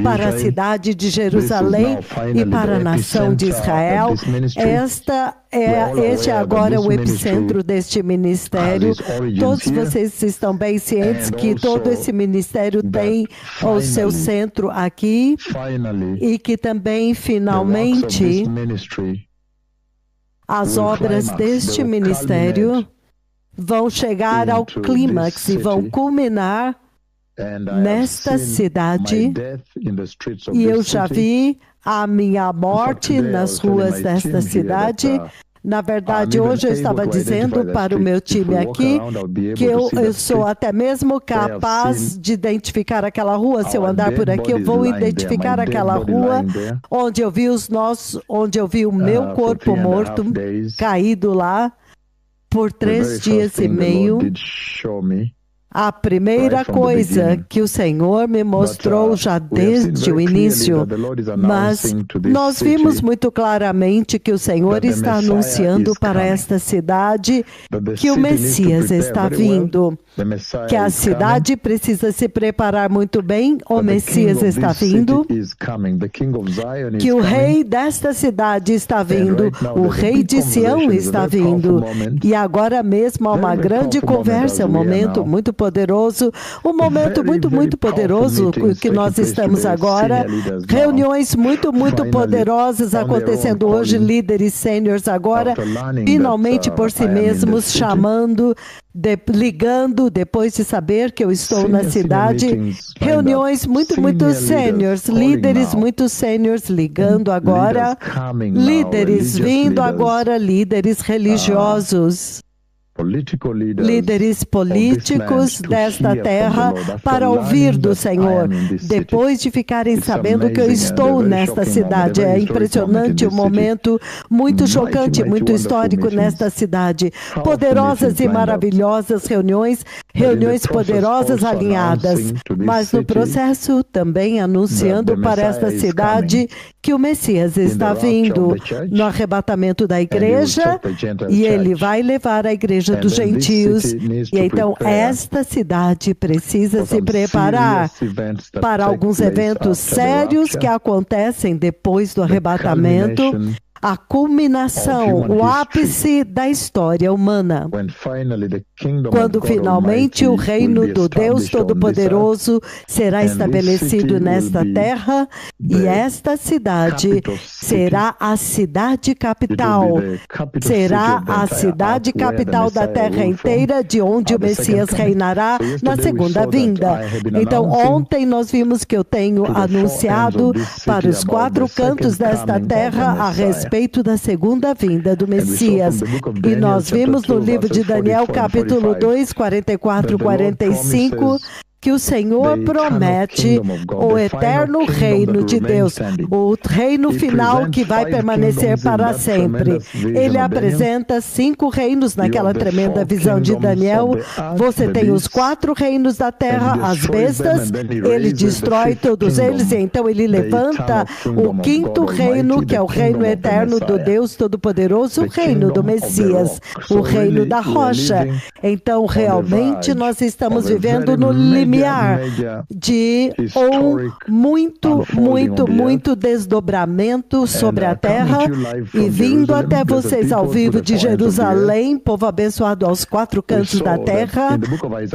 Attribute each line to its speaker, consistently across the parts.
Speaker 1: para a cidade de Jerusalém e para a nação de Israel. Este agora é o epicentro deste ministério. Todos vocês estão bem cientes que todo esse ministério tem o seu centro aqui e que também, finalmente, as obras deste ministério vão chegar ao clímax e vão culminar nesta cidade, e eu já vi a minha morte nas ruas desta cidade. Na verdade, hoje eu estava dizendo para o meu time aqui que eu sou até mesmo capaz de identificar aquela rua. Se eu andar por aqui, eu vou identificar aquela rua onde eu vi o meu corpo morto caído lá por 3 dias e meio. A primeira coisa que o Senhor me mostrou já desde o início, mas nós vimos muito claramente que o Senhor está anunciando para esta cidade que o Messias está vindo, que a cidade precisa se preparar muito bem, o Messias está vindo, que o rei desta cidade está vindo, o rei de Sião está vindo, e agora mesmo há uma grande conversa, um momento muito poderoso, um momento muito poderoso que nós estamos agora, reuniões muito poderosas acontecendo hoje, líderes sêniores agora, finalmente por si mesmos, chamando, ligando, depois de saber que eu estou na cidade, reuniões muito sêniores, líderes muito sêniores ligando agora, líderes vindo agora, líderes religiosos, líderes políticos desta terra para ouvir do Senhor, depois de ficarem sabendo que eu estou nesta cidade. É impressionante, um momento muito chocante, muito histórico nesta cidade. Poderosas e maravilhosas reuniões poderosas alinhadas, mas no processo também anunciando para esta cidade que o Messias está vindo no arrebatamento da igreja, e ele vai levar a igreja dos gentios, e então esta cidade precisa se preparar para alguns eventos sérios que acontecem depois do arrebatamento, a culminação, o ápice da história humana. Quando finalmente o reino do Deus Todo-Poderoso será estabelecido nesta terra, e esta cidade será a cidade capital, será a cidade capital da terra inteira, de onde o Messias reinará na segunda vinda. Então, ontem nós vimos que eu tenho anunciado para os 4 cantos desta terra a respeito da segunda vinda do Messias. E nós vimos no livro de Daniel, capítulo 2, 44, 45, que o Senhor promete o eterno reino de Deus, o reino final que vai permanecer para sempre. Ele apresenta 5 reinos naquela tremenda visão de Daniel. Você tem os 4 reinos da terra, as bestas, ele destrói todos eles, e então ele levanta o 5º reino, que é o reino eterno do Deus Todo-Poderoso, o reino do Messias, o reino da rocha. Então, realmente, nós estamos vivendo no limiar de muito desdobramento sobre a terra, e vindo até vocês ao vivo de Jerusalém, povo abençoado aos 4 cantos da terra.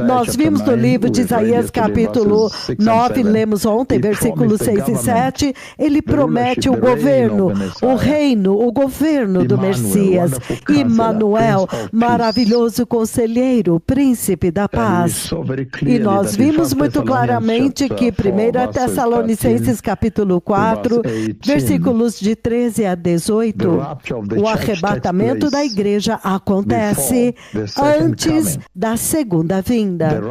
Speaker 1: Nós vimos no livro de Isaías capítulo 9, lemos ontem, versículos 6 e 7, ele promete o governo, o reino, o governo do Messias, Immanuel, maravilhoso conselheiro, príncipe da paz. E nós vimos muito claramente que 1 Tessalonicenses capítulo 4, versículos de 13 a 18, o arrebatamento da igreja acontece antes da segunda vinda.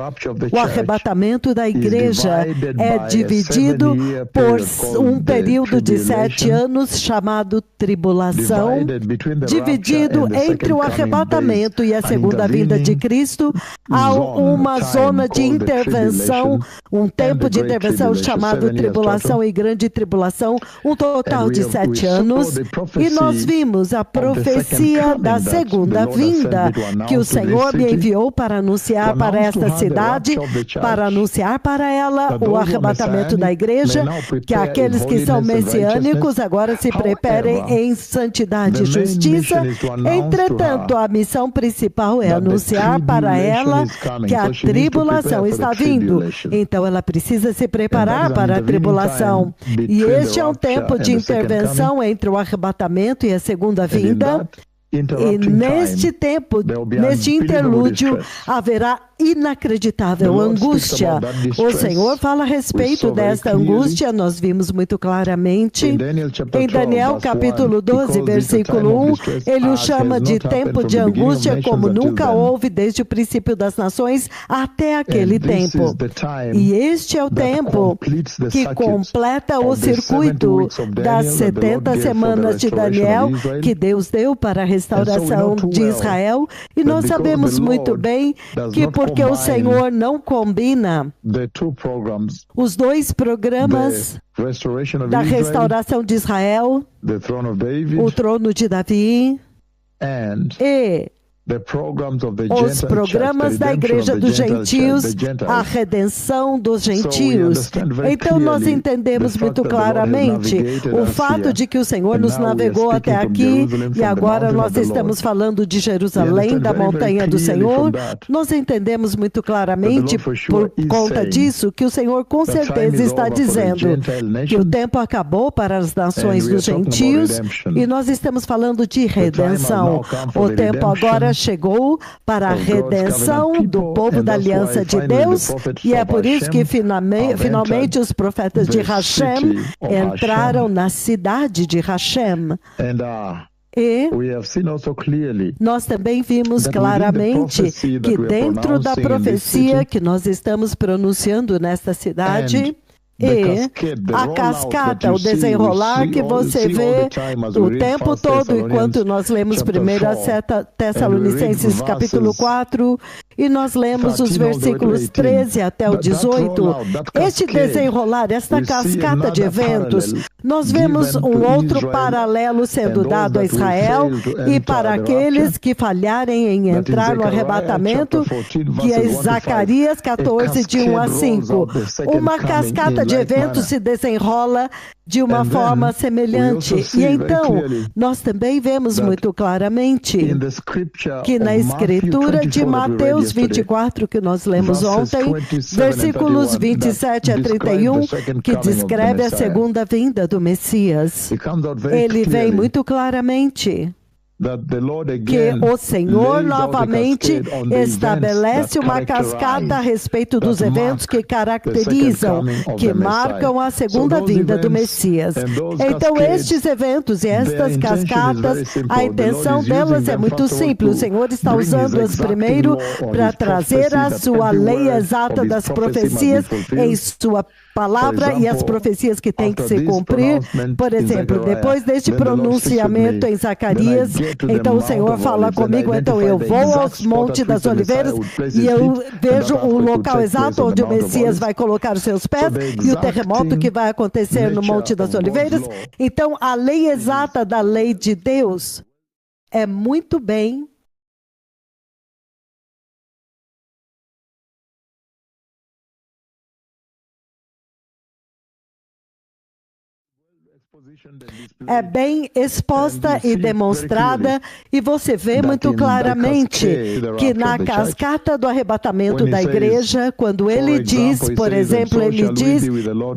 Speaker 1: O arrebatamento da igreja é dividido por um período de 7 anos chamado tribulação, dividido entre o arrebatamento e a segunda vinda de Cristo. Há uma zona de intervenção intervenção, um tempo de intervenção chamado tribulação e grande tribulação, um total de 7 anos. E nós vimos a profecia da segunda vinda, que o Senhor me enviou para anunciar para esta cidade, para anunciar para ela o arrebatamento da igreja, que aqueles que são messiânicos agora se preparem em santidade e justiça. Entretanto, a missão principal é anunciar para ela que a tribulação está vindo. Então, ela precisa se preparar para a tribulação. E este é um tempo de intervenção entre o arrebatamento e a segunda vinda. E neste tempo, neste interlúdio, haverá inacreditável angústia. O Senhor fala a respeito desta angústia, nós vimos muito claramente. Em Daniel capítulo 12, versículo 1, ele o chama de tempo de angústia como nunca houve desde o princípio das nações até aquele tempo. E este é o tempo que completa o circuito das 70 semanas de Daniel que Deus deu para a restauração de Israel. E nós sabemos muito bem que porque o Senhor não combina os dois programas da restauração de Israel, o trono de Davi e os programas da Igreja dos Gentios, a redenção dos gentios. Então nós entendemos muito claramente o fato de que o Senhor nos navegou até aqui e agora nós estamos falando de Jerusalém, da montanha do Senhor. Nós entendemos muito claramente por conta disso que o Senhor com certeza está dizendo que o tempo acabou para as nações dos gentios e nós estamos falando de redenção. O tempo agora chegou para a redenção do povo da aliança de Deus, e é por isso que finalmente os profetas de Hashem entraram na cidade de Hashem. E nós também vimos claramente que dentro da profecia que nós estamos pronunciando nesta cidade, e a cascata, o desenrolar que você vê o tempo todo, enquanto nós lemos 1 Tessalonicenses capítulo 4, e nós lemos os versículos 13 até o 18. Este desenrolar, esta cascata de eventos, nós vemos um outro paralelo sendo dado a Israel e para aqueles que falharem em entrar no arrebatamento, que é Zacarias 14, de 1 a 5. Uma cascata de eventos se desenrola de uma forma semelhante. E então, nós também vemos muito claramente que na Escritura de Mateus 24, que nós lemos ontem, versículos 27 a 31, que descreve a segunda vinda do Messias, ele vem muito claramente que o Senhor novamente estabelece uma cascata a respeito dos eventos que caracterizam, que marcam a segunda vinda do Messias. Então, estes eventos e estas cascatas, a intenção delas é muito simples. O Senhor está usando-as primeiro para trazer a sua lei exata das profecias em sua palavra e as profecias que têm que se cumprir. Por exemplo, depois deste pronunciamento em Zacarias, então o Senhor fala comigo, então eu vou aos Montes das Oliveiras e eu vejo o local exato onde o Messias vai colocar os seus pés e o terremoto que vai acontecer no Monte das Oliveiras. Então, a lei exata da lei de Deus é muito bem exposta e demonstrada, e você vê muito claramente que na cascata do arrebatamento da igreja, quando ele diz, por exemplo, ele diz,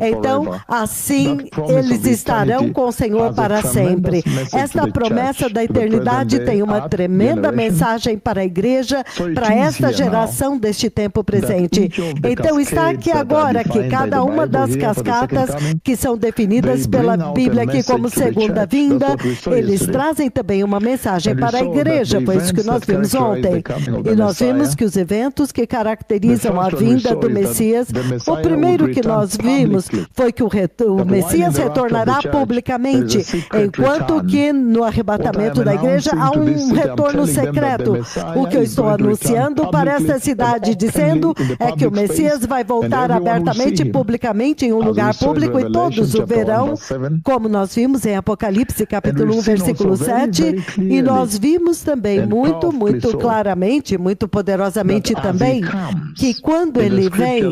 Speaker 1: então, assim eles estarão com o Senhor para sempre. Esta promessa da eternidade tem uma tremenda mensagem para a igreja, para esta geração deste tempo presente. Então, está aqui agora que cada uma das cascatas que são definidas pela Bíblia aqui como segunda vinda, eles trazem também uma mensagem para a igreja, foi isso que nós vimos ontem. E nós vimos que os eventos que caracterizam a vinda do Messias, o primeiro que nós vimos foi que o Messias retornará publicamente, enquanto que no arrebatamento da igreja há um retorno secreto. O que eu estou anunciando para esta cidade, dizendo, é que o Messias vai voltar abertamente e publicamente em um lugar público e todos o verão, como nós vimos em Apocalipse capítulo 1, versículo 7, e nós vimos também muito claramente, muito poderosamente também, que quando ele vem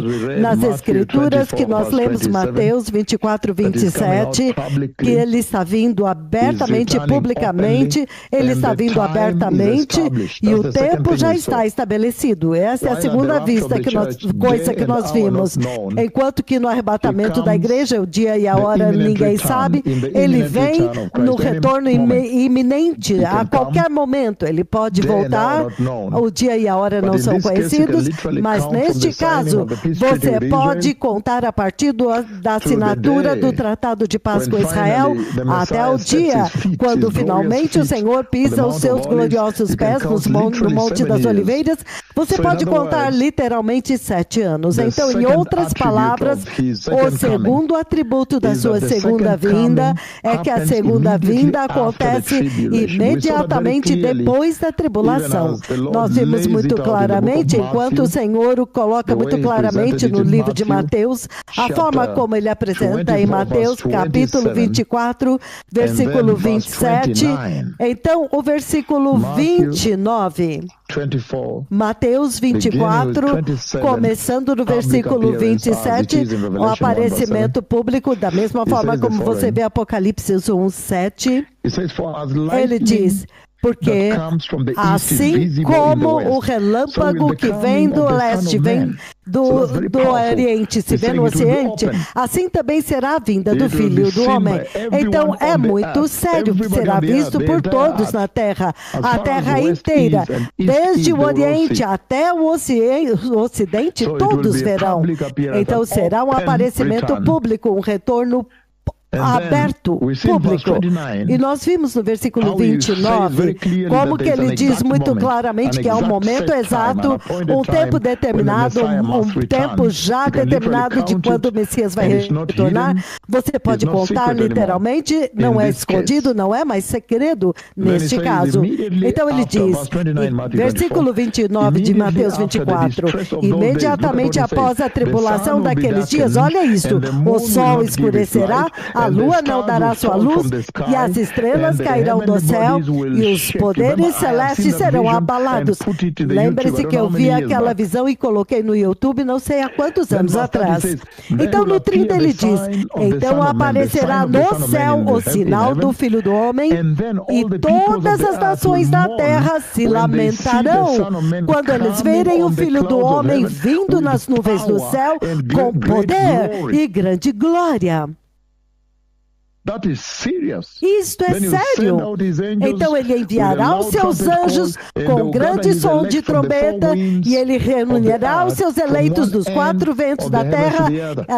Speaker 1: nas Escrituras, que nós lemos Mateus 24, 27, que ele está vindo abertamente, publicamente, ele está vindo abertamente e o tempo já está estabelecido. Essa é a segunda coisa que nós vimos. Enquanto que no arrebatamento da igreja, o dia e a hora ninguém sabe, ele vem no retorno iminente, a qualquer momento. Ele pode voltar, o dia e a hora não são conhecidos, mas neste caso, você pode contar a partir da assinatura do Tratado de Paz com Israel até o dia quando finalmente o Senhor pisa os seus gloriosos pés no Monte das Oliveiras. Você pode contar literalmente 7 anos. Então, em outras palavras, o segundo atributo da sua segunda vinda é que a segunda vinda acontece imediatamente depois da tribulação. Nós vimos muito claramente, enquanto o Senhor o coloca muito claramente no livro de Mateus, a forma como ele apresenta em Mateus, capítulo 24, versículo 27. Então, o versículo 29. Mateus 24, começando no versículo 27, o aparecimento público, da mesma forma como você vê Apocalipse 1, 7, ele diz, porque assim como o relâmpago que vem do leste, vem do Oriente, se vê no Ocidente, assim também será a vinda do Filho do Homem. Então é muito sério, será visto por todos na Terra, a Terra inteira, desde o Oriente até o Ocidente, todos verão. Então será um aparecimento público, um retorno aberto, público. E nós vimos no versículo 29 como que ele diz muito claramente que é um momento exato, um tempo determinado, um tempo já determinado de quando o Messias vai retornar. Você pode contar literalmente, não é escondido, não é mais segredo neste caso. Então ele diz, versículo 29 de Mateus 24, imediatamente após a tribulação daqueles dias, olha isso, o sol escurecerá, a lua não dará sua luz, e as estrelas cairão do céu, e os poderes celestes serão abalados. Lembre-se que eu vi aquela visão e coloquei no YouTube não sei há quantos anos atrás. Então no 30 ele diz, então aparecerá no céu o sinal do Filho do Homem, e todas as nações da terra se lamentarão quando eles verem o Filho do Homem vindo nas nuvens do céu com poder e grande glória. Isto é sério. Então ele enviará os seus anjos com grande som de trombeta e ele reunirá os seus eleitos dos 4 ventos da terra,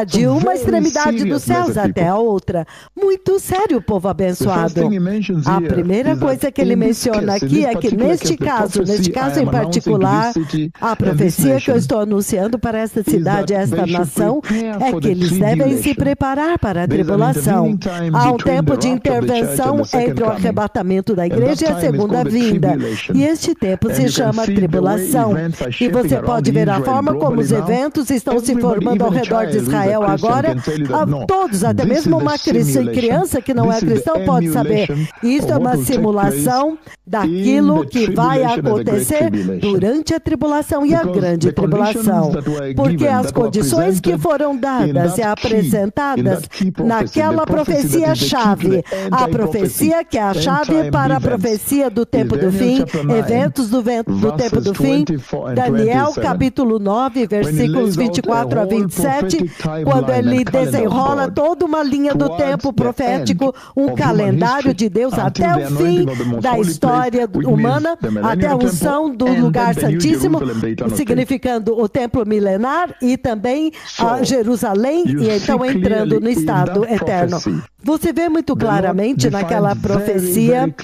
Speaker 1: de uma extremidade dos céus até a outra. Muito sério, povo abençoado. A primeira coisa que ele menciona aqui é que neste caso em particular, a profecia que eu estou anunciando para esta cidade, esta nação, é que eles devem se preparar para a tribulação. Há um tempo de intervenção entre o arrebatamento da igreja e a segunda vinda. E este tempo se chama tribulação. E você pode ver a forma como os eventos estão se formando ao redor de Israel agora. Todos, até mesmo uma criança que não é cristão pode saber. Isso é uma simulação daquilo que vai acontecer durante a tribulação e a grande tribulação. Porque as condições que foram dadas e apresentadas naquela profecia-chave, a profecia que é a chave para a profecia do tempo do fim, eventos do tempo do fim, Daniel capítulo 9, versículos 24 a 27, quando ele desenrola toda uma linha do tempo profético, um calendário de Deus até o fim da história glória humana até a unção do lugar santíssimo, significando o templo milenar e também a Jerusalém, e então entrando no estado eterno. Você vê muito claramente naquela profecia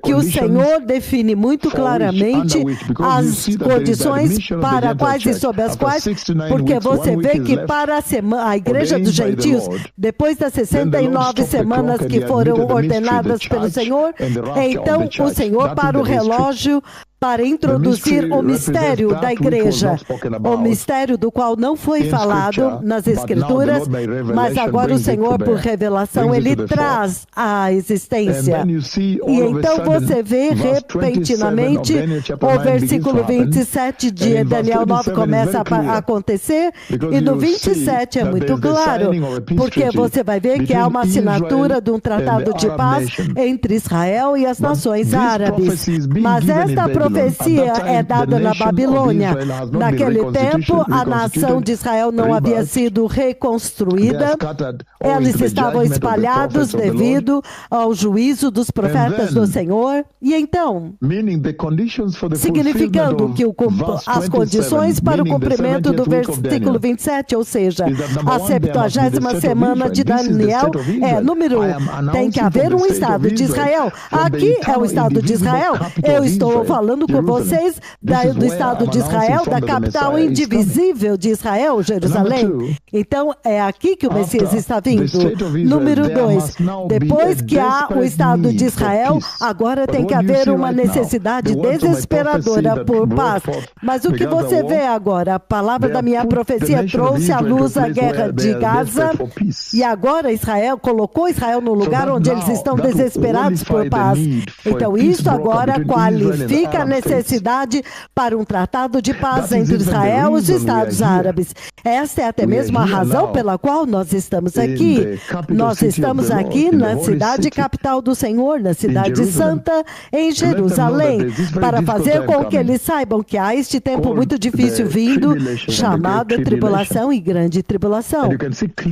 Speaker 1: que o Senhor define muito claramente as condições para quais e sob as quais, porque você vê que para a igreja dos gentios, depois das 69 semanas que foram ordenadas pelo Senhor, então o Senhor para o relógio para introduzir o mistério da igreja, o mistério do qual não foi falado nas Escrituras, mas agora o Senhor, por revelação, Ele traz à existência. E então você vê repentinamente o versículo 27 de Daniel 9 começa a acontecer, e no 27 é muito claro, porque você vai ver que há uma assinatura de um tratado de paz entre Israel e as nações árabes. Mas esta profecia é dada na Babilônia. Naquele tempo, a nação de Israel não havia sido reconstruída. Eles estavam espalhados devido ao juízo dos profetas do Senhor. E então, significando que as condições para o cumprimento do versículo 27, ou seja, a 70ª semana de Daniel, número 1, tem que haver um Estado de Israel. Aqui é o Estado de Israel. Eu estou falando com vocês do Estado de Israel, da capital indivisível de Israel, Jerusalém. Então, é aqui que o Messias está vindo. Número 2, depois que há o Estado de Israel, agora tem que haver uma necessidade desesperadora por paz. Mas o que você vê agora? A palavra da minha profecia trouxe à luz a guerra de Gaza, e agora Israel colocou Israel no lugar onde eles estão desesperados por paz. Então, isso agora qualifica a necessidade para um tratado de paz entre Israel e os Estados Árabes. Esta é até mesmo a razão pela qual nós estamos aqui. Nós estamos aqui na cidade capital do Senhor, na cidade santa, em Jerusalém, para fazer com que eles saibam que há este tempo muito difícil vindo, chamado tribulação e grande tribulação.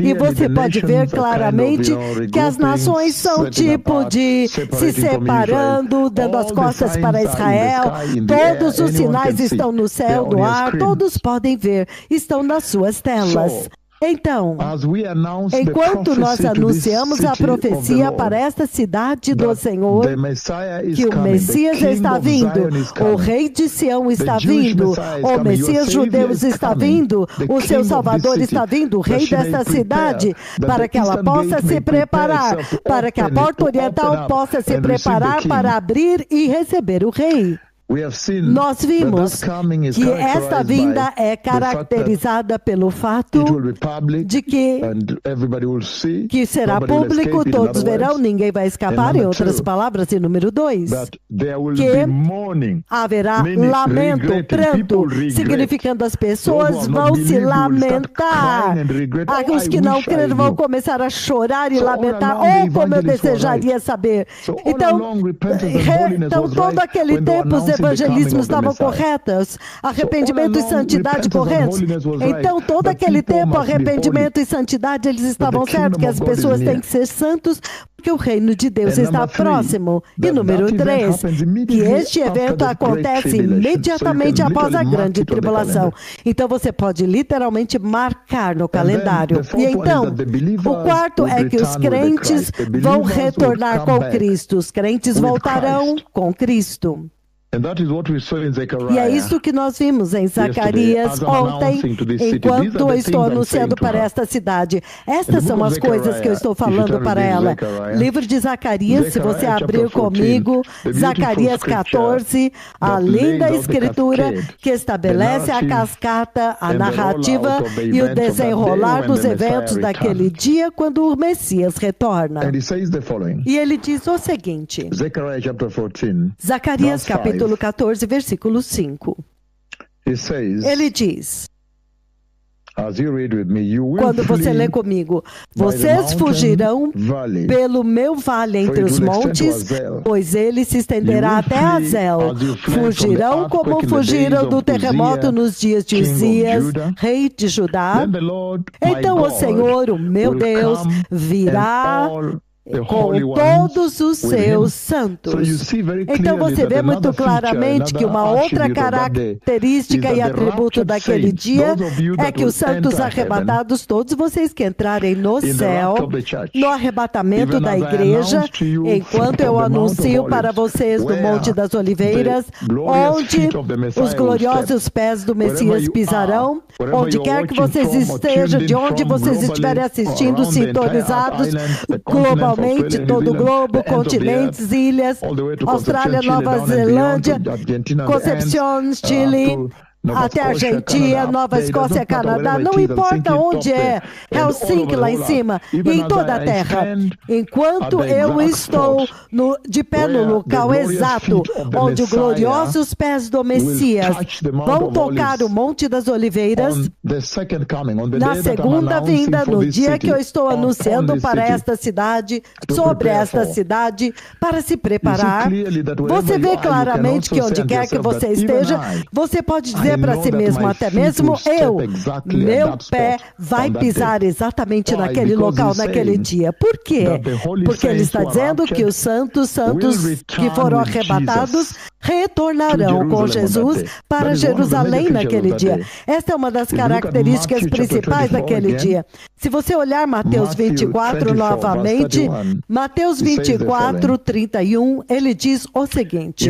Speaker 1: E você pode ver claramente que as nações são tipo de se separando, dando as costas para Israel. Todos os sinais estão no céu, no ar, todos podem ver, estão nas suas telas. Então, enquanto nós anunciamos a profecia para esta cidade do Senhor, que o Messias está vindo, o Rei de Sião está vindo, o Messias judeu está vindo, o seu Salvador está vindo, o Rei desta cidade, para que ela possa se preparar, para que a porta oriental possa se preparar para abrir e receber o Rei. Nós vimos que esta vinda é caracterizada pelo fato de que será público, todos verão, ninguém vai escapar, em outras palavras, e número 2, que haverá lamento, pranto, significando as pessoas vão se lamentar. Os que não creram vão começar a chorar e lamentar, como eu desejaria saber. Então todo aquele tempo os evangelismos estavam corretos, arrependimento e santidade corretos. Então, todo aquele tempo, arrependimento e santidade, eles estavam certos que as pessoas têm que ser santos, porque o reino de Deus está próximo. E número 3, que este evento acontece imediatamente após a grande tribulação. Então, você pode literalmente marcar no calendário. E então, o quarto é que os crentes vão retornar com Cristo. Os crentes voltarão com Cristo. E é isso que nós vimos em Zacarias ontem, enquanto eu estou anunciando para esta cidade. Estas são as coisas que eu estou falando para ela. Livro de Zacarias, se você abrir comigo, Zacarias 14, a linda escritura que estabelece a cascata, a narrativa e o desenrolar dos eventos daquele dia quando o Messias retorna. E ele diz o seguinte, Zacarias capítulo 14, versículo 5. Ele diz, quando você lê comigo, vocês fugirão pelo meu vale entre os montes, pois ele se estenderá até Azel. Fugirão como fugiram do terremoto nos dias de Uzias, rei de Judá. Então o Senhor, o meu Deus, virá com todos os seus santos. Então você vê muito claramente que uma outra característica e atributo daquele dia é que os santos arrebatados, todos vocês que entrarem no céu, no arrebatamento da igreja, enquanto eu anuncio para vocês no Monte das Oliveiras, onde os gloriosos pés do Messias pisarão, onde quer que vocês estejam, de onde vocês estiverem assistindo, sintonizados globalmente, todo o globo, continentes, ilhas, Austrália, Nova Zelândia, Concepción, Chile, até Argentina, Nova Escócia, Canadá, não importa onde é, Helsinki lá em cima, em toda a terra. Enquanto eu estou de pé no local exato, onde os gloriosos pés do Messias vão tocar o Monte das Oliveiras, na segunda vinda, no dia que eu estou anunciando para esta cidade, sobre esta cidade, para se preparar, você vê claramente que onde quer que você esteja, você pode dizer para si mesmo, até mesmo meu pé vai pisar exatamente naquele local, naquele dia. Por quê? Porque ele está dizendo que os santos que foram arrebatados retornarão com Jesus para Jerusalém naquele dia. Esta é uma das características principais daquele dia. Se você olhar Mateus 24 novamente, Mateus 24, 31, ele diz o seguinte.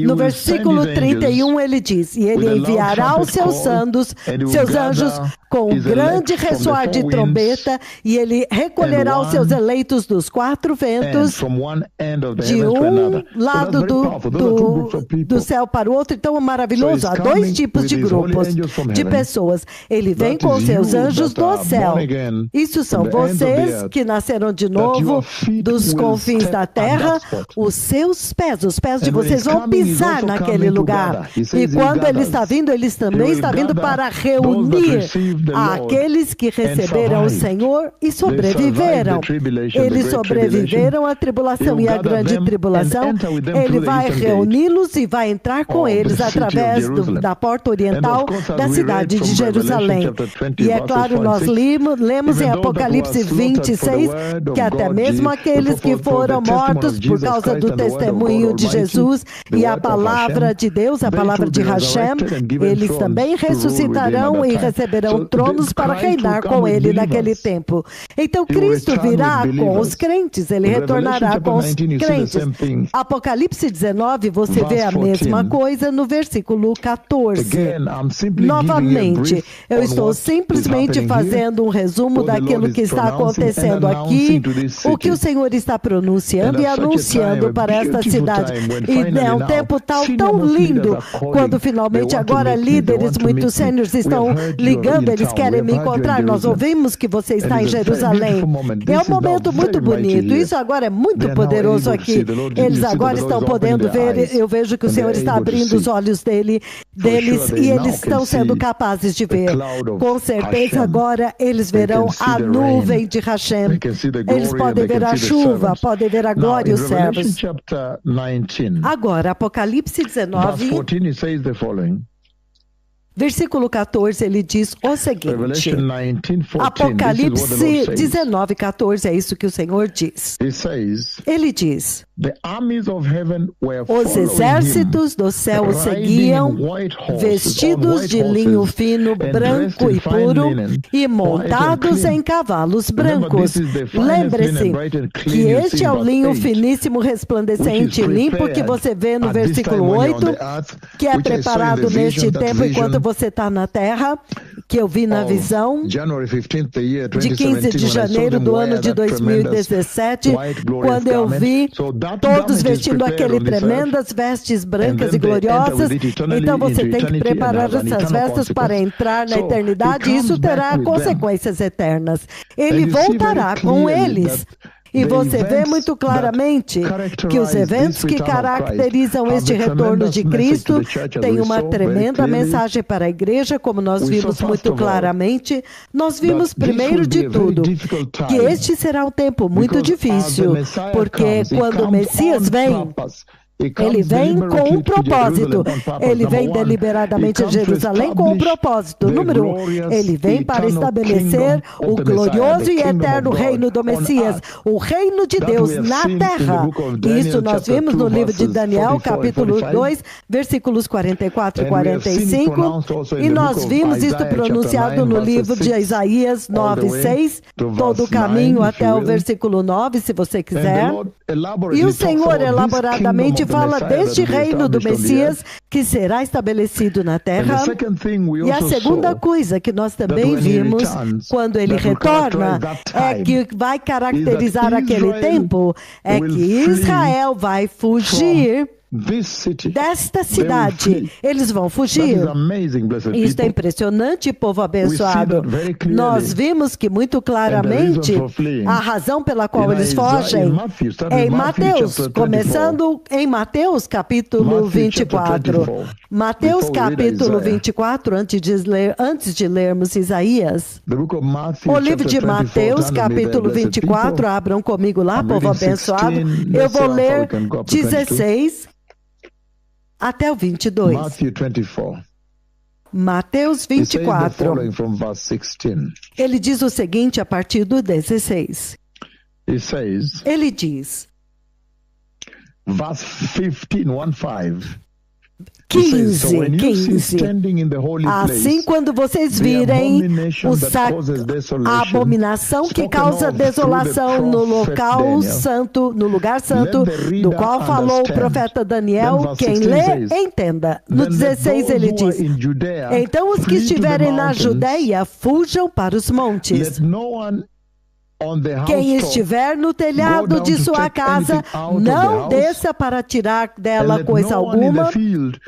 Speaker 1: No versículo 31 ele diz, e ele enviará os seus anjos com um grande ressoar de trombeta, e ele recolherá os seus eleitos dos quatro ventos, de um lado do céu para o outro. Então é maravilhoso. Há dois tipos de grupos de pessoas. Ele vem com os seus anjos do céu. Isso são vocês que nasceram de novo dos confins da terra. Os seus pés, os pés de vocês vão pisar naquele lugar. E quando ele está vindo, ele também está vindo para reunir aqueles que receberam o Senhor e sobreviveram. Eles sobreviveram à tribulação e à grande tribulação. Ele vai reuni-los e vai entrar com eles através da porta oriental da cidade de Jerusalém. E é claro, nós lemos em Apocalipse 26 que até mesmo aqueles que foram mortos por causa do testemunho de Jesus e a palavra de Deus, a palavra de Hashem, eles também ressuscitarão e receberão tronos para reinar com ele naquele tempo. Então Cristo virá com os crentes, ele retornará com os crentes. Apocalipse 19, você vê a mesma coisa no versículo 14. Novamente, eu estou simplesmente fazendo um resumo daquilo que está acontecendo aqui, o que o Senhor está pronunciando e anunciando para esta cidade. E é um tempo tão lindo, quando finalmente agora líderes muito sêniores estão ligando, eles querem me encontrar. Nós ouvimos que você está em Jerusalém. É um momento muito bonito. Isso agora é muito poderoso aqui. Eles agora estão podendo ver. Eu vejo que o Senhor está abrindo os olhos deles e eles estão sendo capazes de ver. Com certeza agora eles verão a nuvem de Hashem. Eles podem ver a chuva, podem ver a glória e os servos. Agora, Apocalipse 19, versículo 14, ele diz o seguinte. Apocalipse 19, 14, é isso que o Senhor diz. Ele diz: os exércitos do céu o seguiam, vestidos de linho fino, branco e puro, e montados em cavalos brancos. Lembre-se que este é o linho finíssimo, resplandecente e limpo que você vê no versículo 8, que é preparado neste tempo enquanto você está na terra, que eu vi na visão de 15 de janeiro do ano de 2017, quando eu vi todos vestindo aquelas tremendas vestes brancas e gloriosas. Então você tem que preparar essas vestes para entrar na eternidade, e isso terá consequências eternas. Ele voltará com eles. E você vê muito claramente que os eventos que caracterizam este retorno de Cristo têm uma tremenda mensagem para a igreja, como nós vimos muito claramente. Nós vimos, primeiro de tudo, que este será um tempo muito difícil, porque quando o Messias vem, Ele vem com um propósito. Ele vem deliberadamente a Jerusalém com um propósito. Número 1, ele vem para estabelecer o glorioso e eterno reino do Messias, o reino de Deus na terra. Isso nós vimos no livro de Daniel, capítulo 2, versículos 44 e 45. E nós vimos isto pronunciado no livro de Isaías 9:6, todo o caminho até o versículo 9, se você quiser. E o Senhor elaboradamente fala deste reino do Messias que será estabelecido na terra. E a segunda coisa que nós também vimos quando ele retorna é que vai caracterizar aquele tempo, é que Israel vai fugir desta cidade. Eles vão fugir. Isso é impressionante, povo abençoado. Nós vimos que muito claramente a razão pela qual eles fogem é em Mateus, começando em Mateus capítulo 24. Mateus capítulo 24, antes de lermos Isaías. O livro de Mateus capítulo 24, abram comigo lá, povo abençoado. Eu vou ler 16 até o 22. Mateus 24. Ele diz o seguinte a partir do 16. Ele diz,
Speaker 2: verse 15.
Speaker 1: 15. Assim, quando vocês virem a abominação que causa desolação no local santo, no lugar santo, do qual falou o profeta Daniel, quem lê, entenda. No 16 ele diz, então os que estiverem na Judeia, fujam para os montes. Quem estiver no telhado de sua casa, não desça para tirar dela coisa alguma.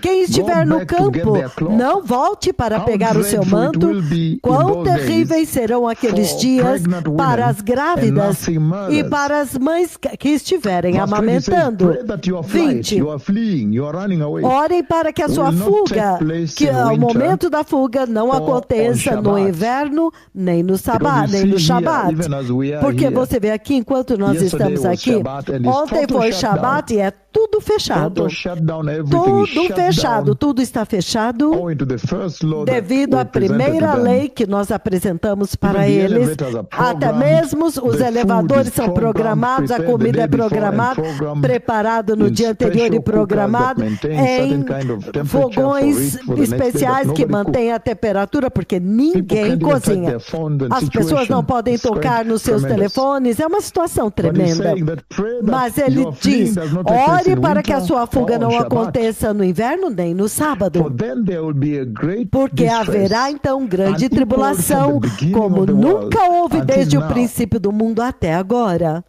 Speaker 1: Quem estiver no campo, não volte para pegar o seu manto. Quão terríveis serão aqueles dias para as grávidas e para as mães que estiverem amamentando. 20. Orem para que a sua fuga, que o momento da fuga não aconteça no inverno, nem no Shabat. Porque você vê aqui, enquanto nós estamos aqui, ontem foi Shabat e é tudo fechado. Tudo fechado, tudo está fechado devido à primeira lei que nós apresentamos para eles. Até mesmo os elevadores são programados, a comida é programada, preparado no dia anterior e programado em fogões especiais que mantêm a temperatura, porque ninguém cozinha. As pessoas não podem tocar nos seus telefones, é uma situação tremenda. Mas ele diz, ore para que a sua fuga não aconteça no inverno nem no sábado, porque haverá então grande tribulação, como nunca houve desde o princípio do mundo até agora,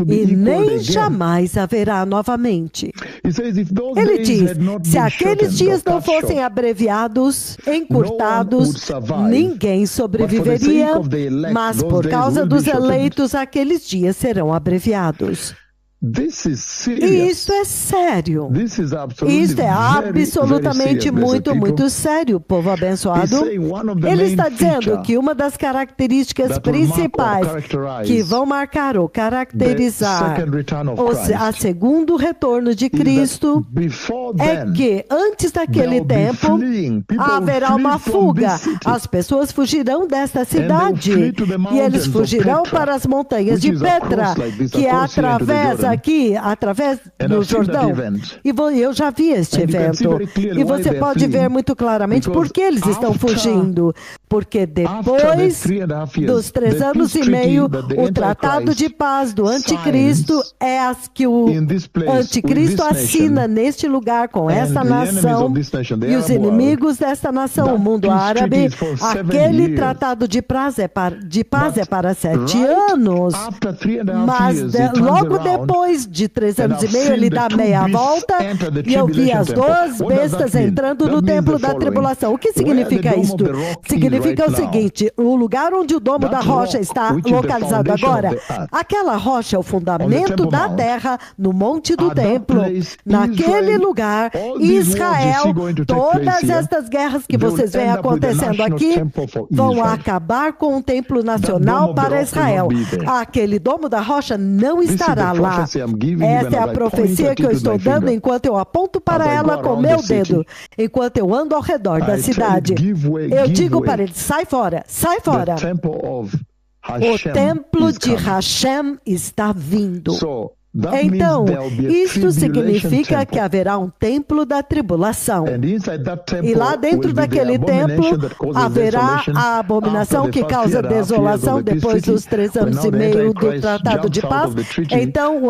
Speaker 1: e nem jamais haverá novamente. Ele diz, se aqueles dias não fossem abreviados, encurtados, ninguém sobreviveria, mas por causa dos eleitos, aqueles dias serão abreviados. E isso é sério. Isso é absolutamente muito sério, povo abençoado. Ele está dizendo que uma das características principais que vão marcar ou caracterizar o segundo retorno de Cristo é que antes daquele tempo haverá uma fuga. As pessoas fugirão desta cidade e eles fugirão para as montanhas de Petra, que é através do Jordão. E eu já vi este evento. E você pode ver muito claramente por que eles estão fugindo. Porque depois dos 3 anos e meio, o tratado de paz do anticristo é as que o anticristo assina neste lugar com esta nação e os inimigos desta nação, o mundo árabe. Aquele tratado de paz é para 7 anos. Mas logo depois de 3 anos e meio, ele dá meia volta e eu vi as 2 bestas entrando no templo da tribulação. O que significa isto? Significa significa o seguinte: o lugar onde o domo da rocha está localizado agora, aquela rocha é o fundamento da terra, no monte do templo. Naquele lugar, Israel, todas estas guerras que vocês veem acontecendo aqui vão acabar com o templo nacional para Israel. Aquele domo da rocha não estará lá. Esta é a profecia que eu estou dando enquanto eu aponto para ela com meu dedo, enquanto eu ando ao redor da cidade. Eu digo para ele: sai fora, sai fora. O templo de Hashem está vindo. Então, isto significa que haverá um templo da tribulação. E lá dentro daquele templo haverá a abominação que causa desolação depois dos 3 anos e meio do Tratado de Paz. Então,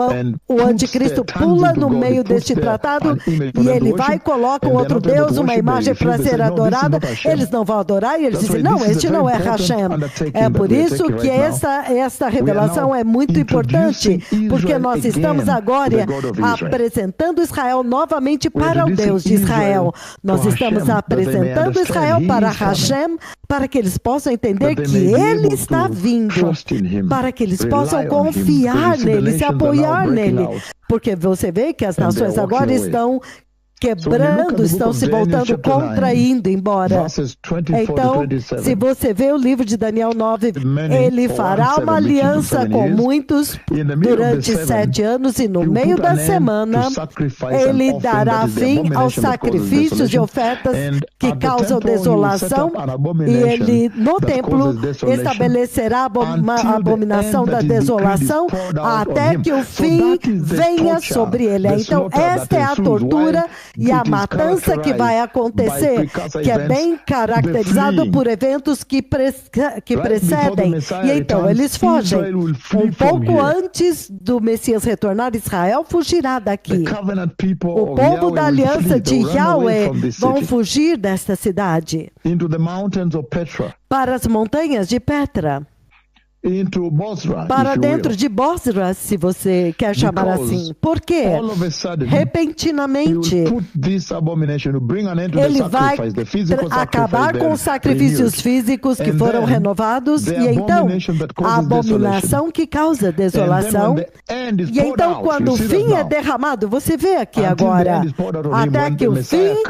Speaker 1: o anticristo pula no meio deste tratado e ele vai e coloca um outro Deus, uma imagem para ser adorada. Eles não vão adorar e eles dizem: não, este não é Hashem. É por isso que esta revelação é muito importante, porque nós estamos agora apresentando Israel novamente para o Deus de Israel. Nós estamos apresentando Israel para Hashem, para que eles possam entender que Ele está vindo, para que eles possam confiar nele, se apoiar nele. Porque você vê que as nações agora estão quebrando, estão se voltando contra, indo embora. Então, se você vê o livro de Daniel 9, ele fará uma aliança com muitos durante 7 anos e no meio da semana ele dará fim aos sacrifícios e ofertas que causam desolação e ele, no templo, estabelecerá a abominação da desolação até que o fim venha sobre ele. Então, esta é a tortura e a matança que vai acontecer, que é bem caracterizado por eventos que precedem. E então eles fogem. Um pouco antes do Messias retornar, Israel fugirá daqui. O povo da aliança de Yahweh vão fugir desta cidade para as montanhas de Petra. Para dentro de Bosra, se você quer chamar assim. Por quê? Repentinamente, ele vai acabar com os sacrifícios físicos que foram renovados, e então a abominação que causa desolação. E então, quando o fim é derramado, você vê aqui agora, até que o fim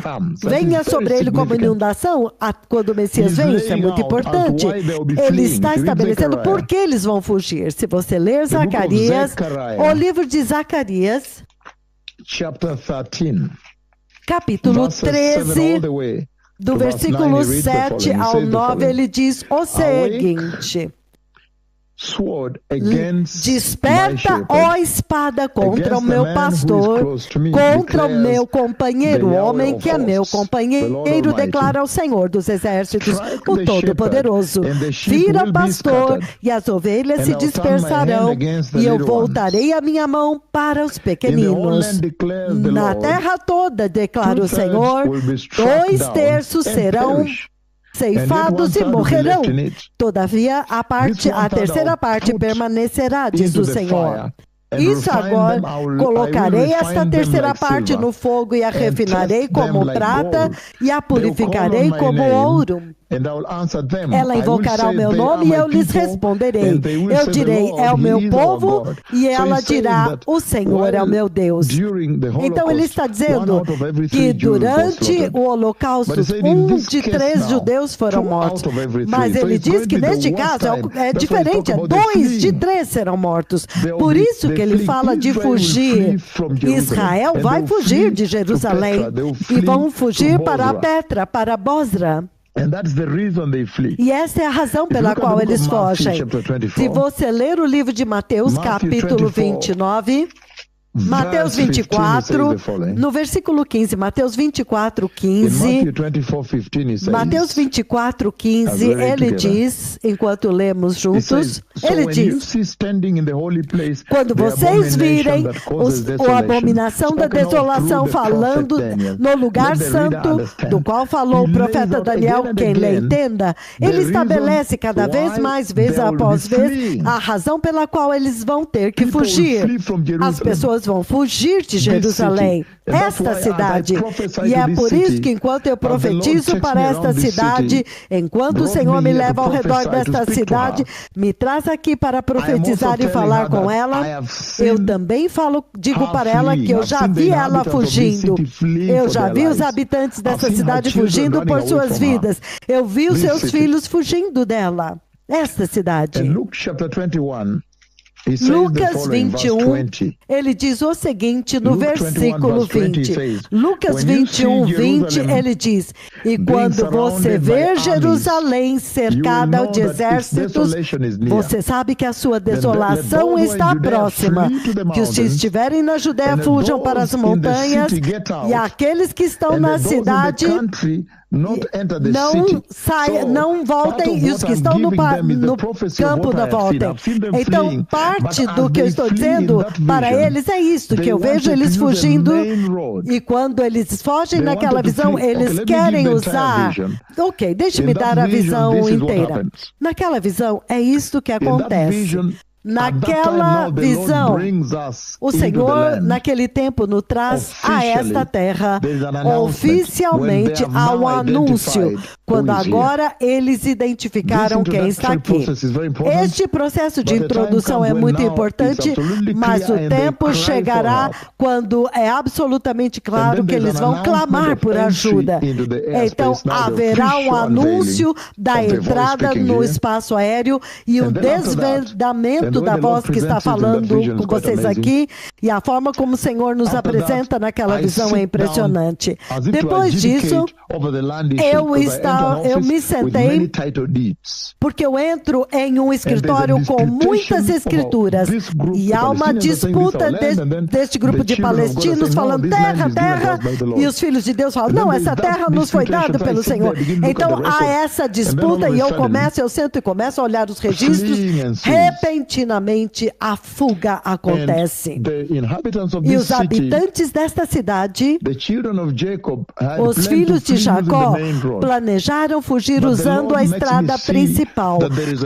Speaker 1: venha sobre ele como inundação, quando o Messias vem, isso é muito importante. Ele está estabelecendo por que eles vão fugir. Se você ler Zacarias, o livro de Zacarias, capítulo 13, do versículo 7 ao 9, ele diz o seguinte: desperta, ó espada, contra o meu pastor, contra o meu companheiro, o homem que é meu companheiro, declara o Senhor dos Exércitos, o Todo-Poderoso. Vira, pastor, e as ovelhas se dispersarão, e eu voltarei a minha mão para os pequeninos. Na terra toda, declara o Senhor, 2/3 serão ceifados e morrerão. Todavia, a terceira parte permanecerá, diz o Senhor. Isso agora, colocarei esta terceira parte no fogo e a refinarei como prata e a purificarei como ouro. Ela invocará o meu nome e eu lhes responderei. Eu direi: é o meu povo, e ela dirá: o Senhor é o meu Deus. Então ele está dizendo que durante o holocausto, 1 de 3 judeus foram mortos. Mas ele diz que neste caso é diferente, 2 de 3 serão mortos. Por isso que ele fala de fugir. Israel vai fugir de Jerusalém e vão fugir para Petra, para Bosra. E essa é a razão pela qual eles fogem. Se você ler o livro de Mateus, capítulo 29, Mateus 24, no versículo 15, Mateus 24, 15, Mateus 24, 15, ele diz, enquanto lemos juntos, ele diz: quando vocês virem a abominação da desolação falando no lugar santo, do qual falou o profeta Daniel, quem lhe entenda, ele estabelece cada vez mais, vez após vez, a razão pela qual eles vão ter que fugir. As pessoas pessoas vão fugir de Jerusalém, esta cidade. E é por isso que enquanto eu profetizo para esta cidade, enquanto o Senhor me leva ao redor desta cidade, me traz aqui para profetizar e falar com ela, eu também digo para ela que eu já vi ela fugindo. Eu já vi os habitantes dessa cidade fugindo por suas vidas. Eu vi os seus filhos fugindo dela. Esta cidade. Lucas 21, ele diz o seguinte no versículo 20. Lucas 21, 20, ele diz: e quando você ver Jerusalém cercada de exércitos, você sabe que a sua desolação está próxima. Que os que estiverem na Judéia fujam para as montanhas, e aqueles que estão na cidade não voltem, e os que estão no campo não voltem. Então, parte do que eu estou dizendo para eles é isto, que eu vejo eles fugindo, e quando eles fogem naquela visão, eles querem usar. Ok, deixe-me dar a visão inteira. Naquela visão, é isto que acontece. Naquela visão, o Senhor, naquele tempo, nos traz a esta terra. Oficialmente, há um anúncio, quando agora eles identificaram quem está aqui. Este processo de introdução é muito importante, mas o tempo chegará quando é absolutamente claro que eles vão clamar por ajuda. Então, haverá um anúncio da entrada no espaço aéreo e um desvendamento da voz que está falando com vocês aqui, e a forma como o Senhor nos apresenta naquela visão é impressionante. Depois disso, eu me sentei, porque eu entro em um escritório com muitas escrituras, e há uma disputa deste grupo de palestinos falando terra, terra, e os filhos de Deus falam, não, essa terra nos foi dada pelo Senhor. Então há essa disputa, e eu sento e começo a olhar os registros. Repentinamente a fuga acontece. E os habitantes desta cidade, os filhos de Jacó, planejaram fugir usando a estrada principal.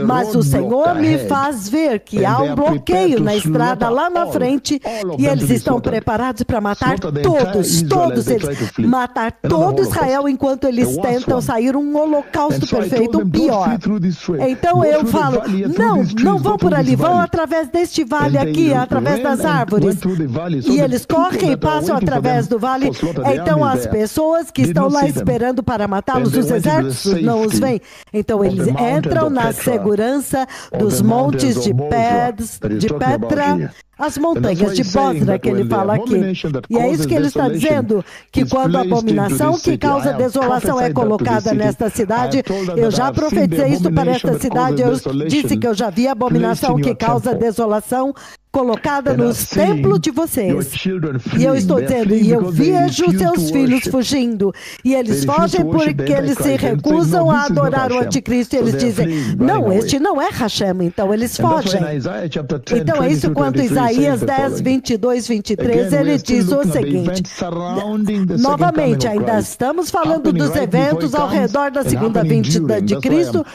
Speaker 1: Mas o Senhor me faz ver que há um bloqueio na estrada lá na frente, e eles estão preparados para matar todos eles. Matar todo Israel enquanto eles tentam sair um holocausto perfeito pior. Então eu falo, não vão por ali, vão através deste vale aqui, através das árvores. E eles correm e passam através do vale. Então as pessoas que estão lá esperando para matá-los, os exércitos não os veem. Então eles entram na segurança dos montes de Petra, as montanhas de Bosra, que ele fala aqui. E é isso que ele está dizendo, que quando a abominação que causa desolação é colocada nesta cidade, eu já profetizei isso para esta cidade, eu disse que eu já vi a abominação que causa desolação colocada nos templos de vocês. E eu estou dizendo, e eu vejo seus filhos fugindo, e eles fogem porque eles se recusam a adorar o anticristo, e eles dizem, não, este não é Hashem, então eles fogem. Então é isso quando Isaías 10, 22, 23, ele diz o seguinte, novamente, ainda estamos falando dos eventos ao redor da segunda vinda de Cristo,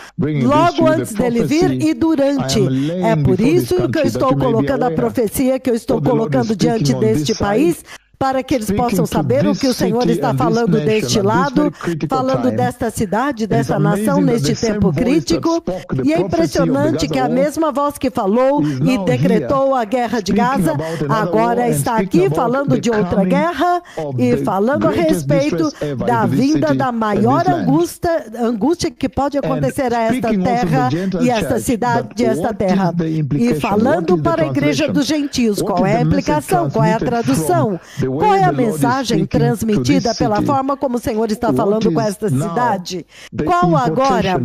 Speaker 1: logo antes dele vir e durante. É por isso que eu estou colocando a profecia que eu estou colocando diante deste país, para que eles possam saber o que o Senhor está falando deste lado, falando desta cidade, desta nação, neste tempo crítico. E é impressionante que a mesma voz que falou e decretou a guerra de Gaza, agora está aqui falando de outra guerra e falando a respeito da vinda da maior angústia que pode acontecer a esta terra e esta cidade e esta terra. E falando para a igreja dos gentios, qual é a implicação, qual é a tradução? Qual é a mensagem transmitida pela forma como o Senhor está falando com esta cidade? Qual agora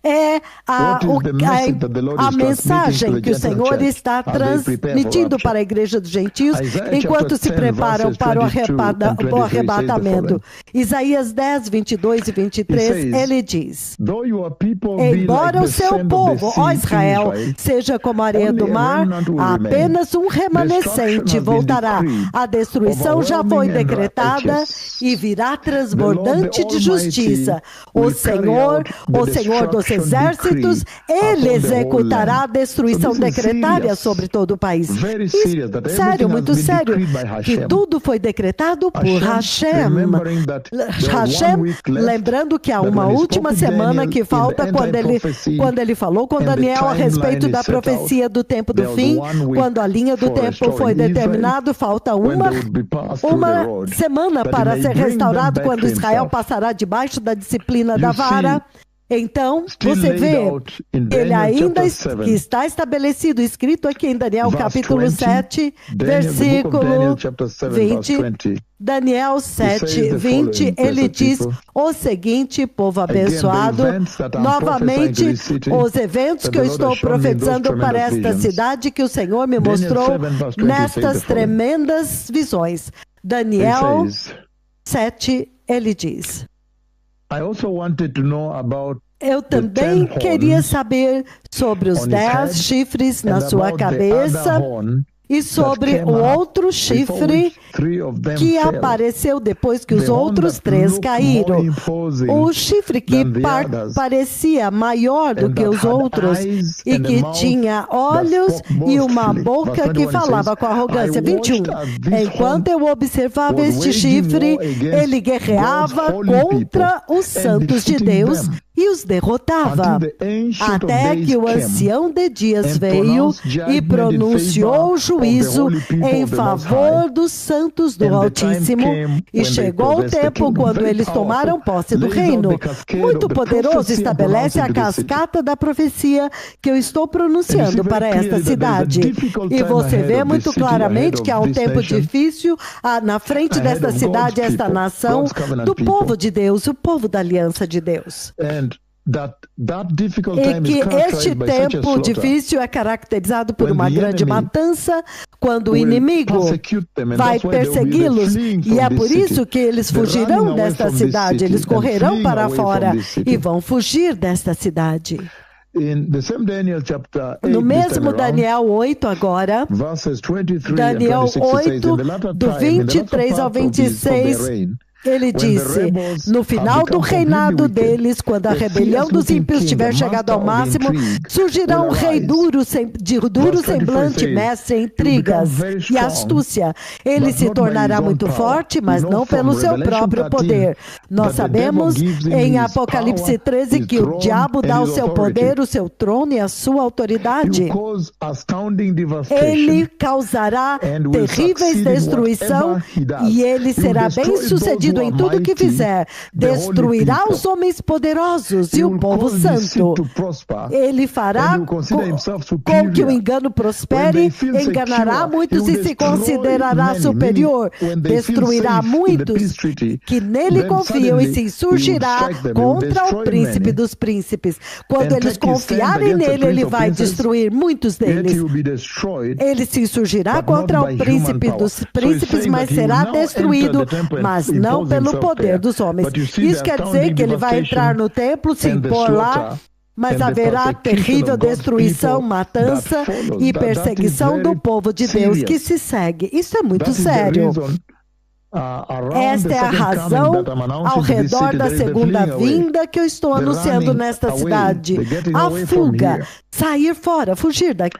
Speaker 1: é a mensagem que o Senhor está transmitindo para a igreja dos gentios enquanto se preparam para o arrebatamento? Isaías 10, 22 e 23, ele diz, embora o seu povo, ó Israel, seja como a areia do mar, apenas um remanescente voltará. A destruição já foi decretada e virá transbordante de justiça. O Senhor dos exércitos, ele executará a destruição decretária sobre todo o país. Sério, muito sério, que tudo foi decretado por Hashem. Lembrando que há uma última semana que falta quando ele falou com Daniel a respeito da profecia do tempo do fim, quando a linha do tempo foi determinada, falta uma semana para ser restaurado, quando Israel passará debaixo da disciplina da vara. Então, você vê, ele ainda que está estabelecido, escrito aqui em Daniel capítulo 7, versículo 20. Daniel 7, 20, ele diz o seguinte, povo abençoado, novamente, os eventos que eu estou profetizando para esta cidade que o Senhor me mostrou nestas tremendas visões. Daniel 7, ele diz. Eu também queria saber sobre os 10 chifres na sua cabeça e sobre o outro chifre que apareceu depois que os outros 3 caíram. O chifre que parecia maior do que os outros e que tinha olhos e uma boca que falava com arrogância. 21. Enquanto eu observava este chifre, ele guerreava contra os santos de Deus e os derrotava, até que o ancião de dias veio e pronunciou juízo em favor dos santos do Altíssimo, e chegou o tempo quando eles tomaram posse do reino. Muito poderoso estabelece a cascata da profecia que eu estou pronunciando para esta cidade. E você vê muito claramente que há um tempo difícil na frente desta cidade, esta nação, do povo de Deus, o povo da aliança de Deus. E que este tempo difícil é caracterizado por uma grande matança, quando o inimigo vai persegui-los, e é por isso que eles fugirão desta cidade, eles correrão para fora e vão fugir desta cidade. No mesmo Daniel 8 agora, Daniel 8, do 23 ao 26, ele disse, no final do reinado deles, quando a rebelião dos ímpios tiver chegado ao máximo, surgirá um rei de duro semblante, mestre em intrigas e astúcia. Ele se tornará muito forte, mas não pelo seu próprio poder. Nós sabemos em Apocalipse 13 que o diabo dá o seu poder, o seu trono e a sua autoridade. Ele causará terríveis destruição e ele será bem sucedido em tudo que fizer, destruirá os homens poderosos e o povo santo. Ele fará com que o engano prospere, enganará muitos e se considerará superior, destruirá muitos que nele confiam e se insurgirá contra o príncipe dos príncipes. Quando eles confiarem nele, ele vai destruir muitos deles. Ele se insurgirá contra o príncipe dos príncipes, mas será destruído, mas não pelo poder dos homens. Isso quer dizer que ele vai entrar no templo, se impor lá, mas haverá terrível destruição, matança e perseguição do povo de Deus que se segue. Isso é muito sério. Esta é a razão ao redor da segunda vinda que eu estou anunciando nesta cidade. A fuga, sair fora, fugir daqui.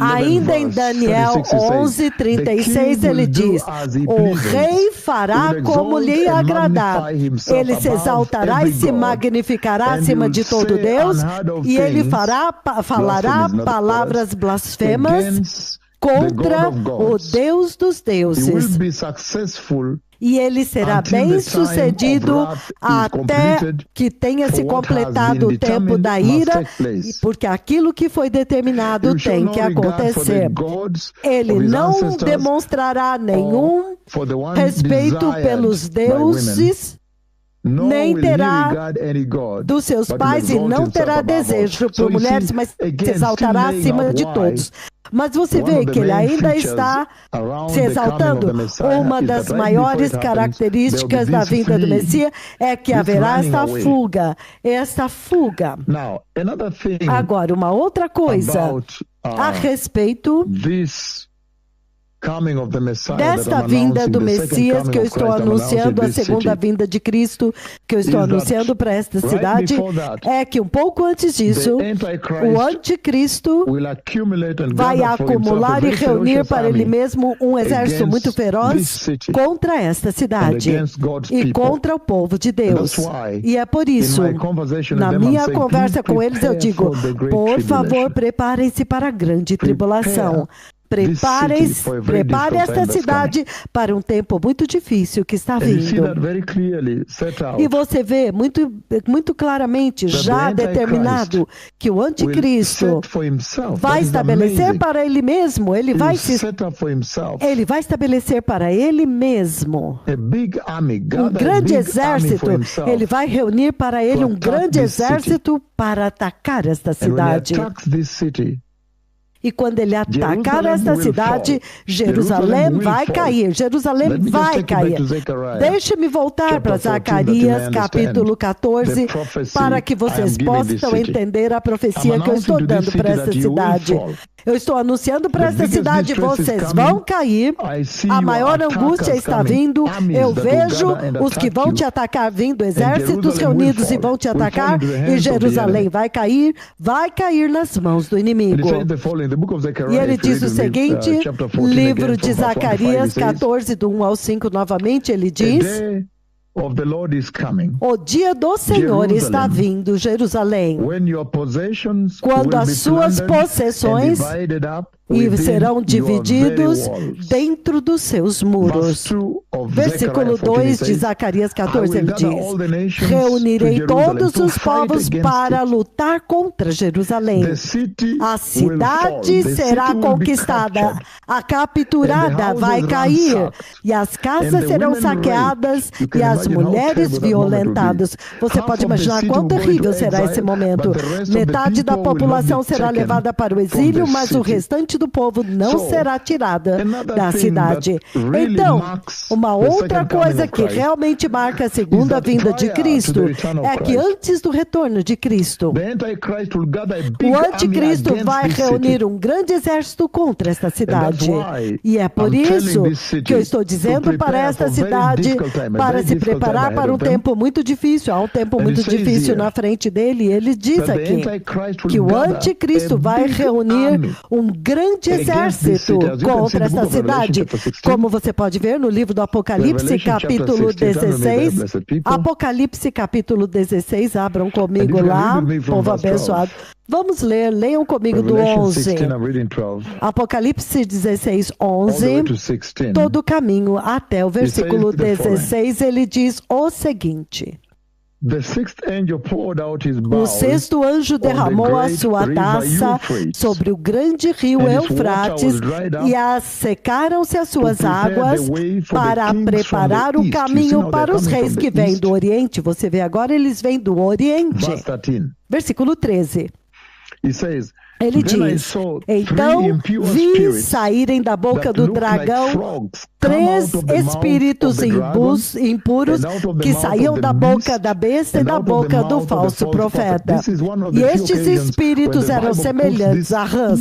Speaker 1: Ainda em Daniel 11, 36, ele diz, o rei fará como lhe agradar, ele se exaltará e se magnificará acima de todo Deus, e ele falará palavras blasfemas contra o Deus dos deuses. E ele será bem sucedido até que tenha se completado o tempo da ira, porque aquilo que foi determinado tem que acontecer. Ele não demonstrará nenhum respeito pelos deuses, nem terá dos seus pais e não terá desejo por mulheres, mas se exaltará acima de todos. Mas você vê que ele ainda está se exaltando. Uma das maiores características da vinda do Messias é que haverá esta fuga. Agora, uma outra coisa a respeito desta vinda do Messias que eu estou anunciando, a segunda vinda de Cristo que eu estou anunciando para esta cidade, é que um pouco antes disso, o anticristo vai acumular e reunir para ele mesmo um exército muito feroz contra esta cidade e contra o povo de Deus. E é por isso, na minha conversa com eles, eu digo, por favor, preparem-se para a grande tribulação. Prepare esta cidade para um tempo muito difícil que está vindo. E você vê muito claramente, já determinado, que o anticristo vai estabelecer para ele mesmo, ele vai estabelecer para ele mesmo um grande exército, ele vai reunir para ele um grande exército para atacar esta cidade. E quando ele atacar esta cidade, Jerusalém vai cair. Jerusalém vai cair. Deixe-me voltar para Zacarias, capítulo 14, para que vocês possam entender a profecia que eu estou dando para esta cidade. Eu estou anunciando para esta cidade, vocês vão cair, a maior angústia está vindo, eu vejo os que vão te atacar vindo, exércitos reunidos e vão te atacar, e Jerusalém vai cair nas mãos do inimigo. E ele diz o seguinte, livro de Zacarias 14, do 1 ao 5, novamente, ele diz... O dia do Senhor está vindo, Jerusalém, quando as suas possessões serão divididos dentro dos seus muros. Versículo 2 de Zacarias 14, ele diz, reunirei todos os povos para lutar contra Jerusalém. A cidade será conquistada, a capturada vai cair, e as casas serão saqueadas, e as mulheres violentadas. Você pode imaginar quão terrível será esse momento. Metade da população será levada para o exílio, mas o restante do povo não será tirada da cidade. Então, uma outra coisa que realmente marca a segunda vinda de Cristo é que antes do retorno de Cristo, o anticristo vai reunir um grande exército contra esta cidade. E é por isso que eu estou dizendo para esta cidade, para se preparar para um tempo muito difícil. Há um tempo muito difícil na frente dele. Ele diz aqui que o anticristo vai reunir um grande exército contra esta cidade. Como você pode ver no livro do Apocalipse, capítulo 16. Apocalipse, capítulo 16. Abram comigo lá, povo abençoado. Vamos ler, leiam comigo do 11. Apocalipse 16, 11. Todo o caminho até o versículo 16, ele diz o seguinte. O sexto anjo derramou a sua taça sobre o grande rio Eufrates e secaram-se as suas águas para preparar o caminho para os reis que vêm do Oriente. Você vê agora, eles vêm do Oriente. Versículo 13. Ele diz, então vi saírem da boca do dragão 3 espíritos impuros que saíam da boca da besta e da boca do falso profeta. E estes espíritos eram semelhantes a rãs.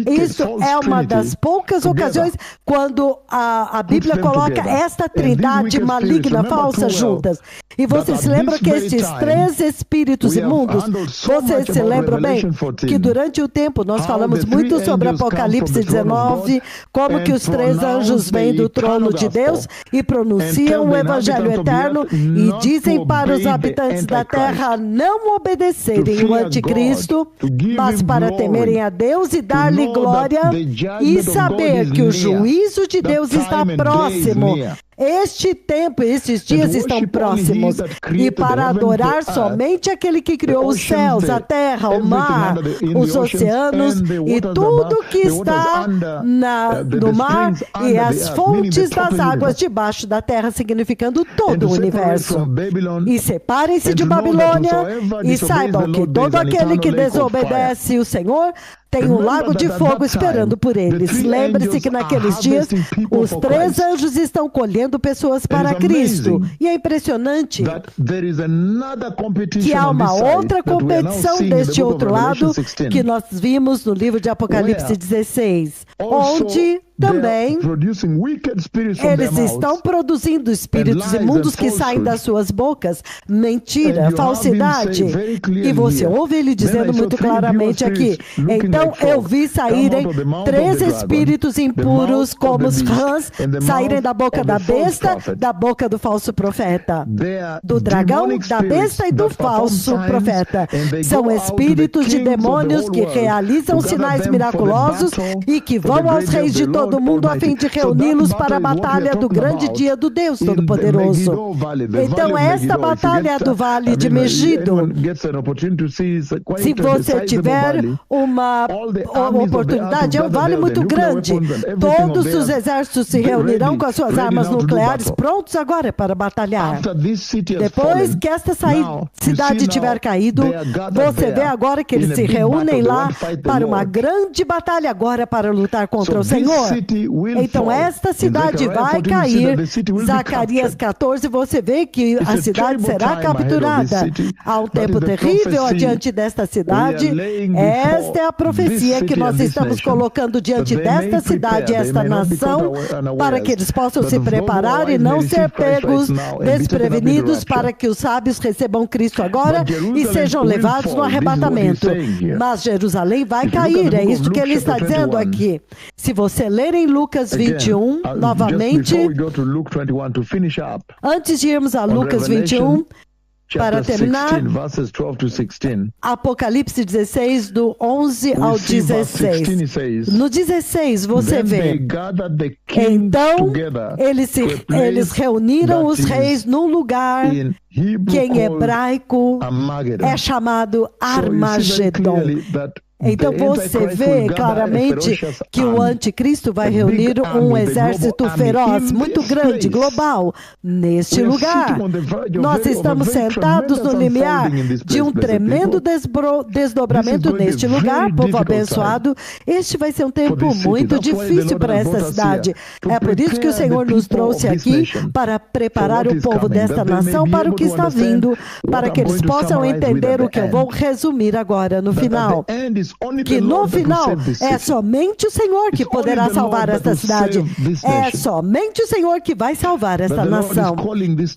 Speaker 1: Isso é uma das poucas ocasiões quando a Bíblia coloca esta trindade maligna, falsa, juntas. E você se lembra que estes 3 espíritos imundos, você se lembra bem que durante o tempo nós falamos muito sobre Apocalipse 19, como que os 3 anjos vêm do trono de Deus e pronunciam o evangelho eterno e dizem para os habitantes da terra não obedecerem o anticristo, mas para temerem a Deus e dar-lhe glória e saber que o juízo de Deus está próximo. Este tempo, estes dias estão próximos. E para adorar somente aquele que criou os céus, a terra, o mar, os oceanos e tudo que está no mar e as fontes das águas debaixo da terra, significando todo o universo. E separem-se de Babilônia e saibam que todo aquele que desobedece o Senhor tem um lago de fogo esperando por eles. Lembre-se que naqueles dias os 3 anjos estão colhendo pessoas para Cristo. E é impressionante que há uma outra competição deste outro lado que nós vimos no livro de Apocalipse 16, onde também eles estão produzindo espíritos imundos que saem das suas bocas, mentira, falsidade. E você ouve ele dizendo muito claramente aqui. Então eu vi saírem 3 espíritos impuros como os rãs saírem da boca da besta, da boca do falso profeta, do dragão, da besta e do falso profeta. São espíritos de demônios que realizam sinais miraculosos e que vão aos reis de todo o mundo a fim de reuni-los para a batalha do grande dia do Deus Todo-Poderoso. Então esta batalha do Vale de Megido, se você tiver uma oportunidade, é um vale muito grande. Todos os exércitos se reunirão com as suas armas nucleares prontos agora para batalhar. Depois que esta cidade tiver caído, você vê agora que eles se reúnem lá para uma grande batalha agora para lutar contra o Senhor. Então esta cidade vai cair. Zacarias 14, você vê que a cidade será capturada. Há um tempo terrível adiante desta cidade. Esta é a profecia que nós estamos colocando diante desta cidade, esta nação, para que eles possam se preparar e não ser pegos desprevenidos, para que os sábios recebam Cristo agora e sejam levados no arrebatamento. Mas Jerusalém vai cair, é isso que ele está dizendo aqui. Se você ler em Lucas 21, novamente, antes de irmos a Lucas 21, para terminar, Apocalipse 16, do 11 ao 16. No 16, você vê. Então, eles reuniram os reis num lugar que em hebraico é chamado Armagedon. Então você vê claramente que o anticristo vai reunir um exército feroz, muito grande, global, neste lugar. Nós estamos sentados no limiar de um tremendo desdobramento neste lugar, povo abençoado. Este vai ser um tempo muito difícil para esta cidade. É por isso que o Senhor nos trouxe aqui para preparar o povo desta nação para o que está vindo, para que eles possam entender o que eu vou resumir agora no final. Que no final é somente o Senhor que poderá salvar esta cidade. É somente o Senhor que vai salvar esta nação.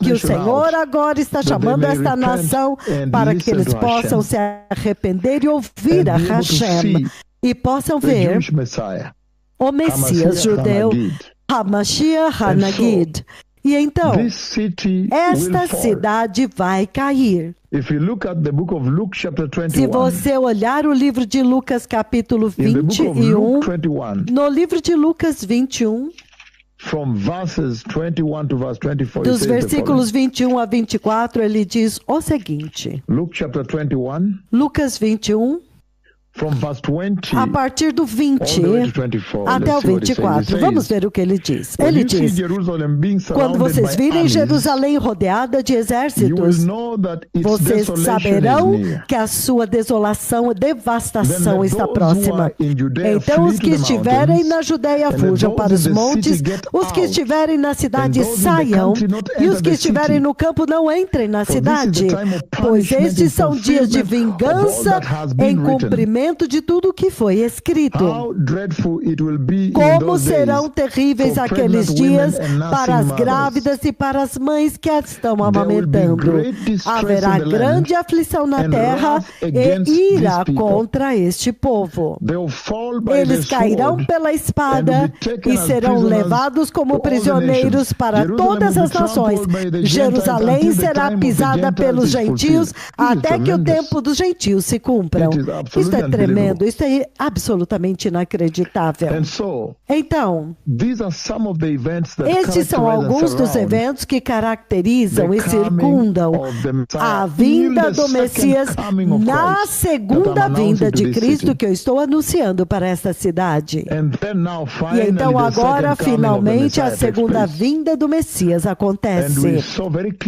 Speaker 1: Que o Senhor agora está chamando esta nação para que eles possam se arrepender e ouvir a Hashem e possam ver o Messias judeu, HaMashiach HaNagid. E então, esta cidade vai cair. Se você olhar o livro de Lucas capítulo 21, no livro de Lucas 21, dos versículos 21 a 24, ele diz o seguinte. Lucas 21, a partir do 20 até o 24. Vamos ver o que ele diz. Ele diz: quando vocês virem Jerusalém rodeada de exércitos, vocês saberão que a sua desolação e devastação está próxima. Então os que estiverem na Judeia fujam para os montes, os que estiverem na cidade saiam, e os que estiverem no campo não entrem na cidade, pois estes são dias de vingança em cumprimento de tudo o que foi escrito. Como serão terríveis aqueles dias para as grávidas e para as mães que estão amamentando. Haverá grande aflição na terra e ira contra este povo. Eles cairão pela espada e serão levados como prisioneiros para todas as nações. Jerusalém será pisada pelos gentios até que o tempo dos gentios se cumpram. Isto é tremendo, isso é absolutamente inacreditável. Então, estes são alguns dos eventos que caracterizam e circundam a vinda do Messias na segunda vinda de Cristo que eu estou anunciando para esta cidade. E então agora, finalmente, a segunda vinda do Messias acontece.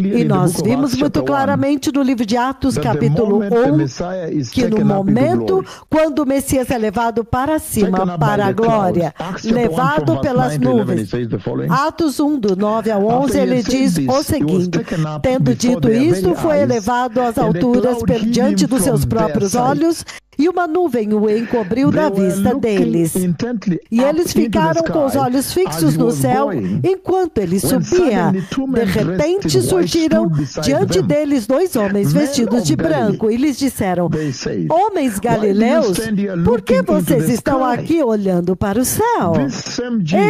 Speaker 1: E nós vimos muito claramente no livro de Atos, capítulo 1, que no momento quando o Messias é levado para cima, para a glória, levado pelas nuvens. Atos 1, do 9 ao 11, ele diz o seguinte: tendo dito isto, foi elevado às alturas diante dos seus próprios olhos, e uma nuvem o encobriu da vista deles. E eles ficaram com os olhos fixos no céu enquanto ele subia. De repente surgiram diante deles 2 homens vestidos de branco e lhes disseram: homens galileus, por que vocês estão aqui olhando para o céu?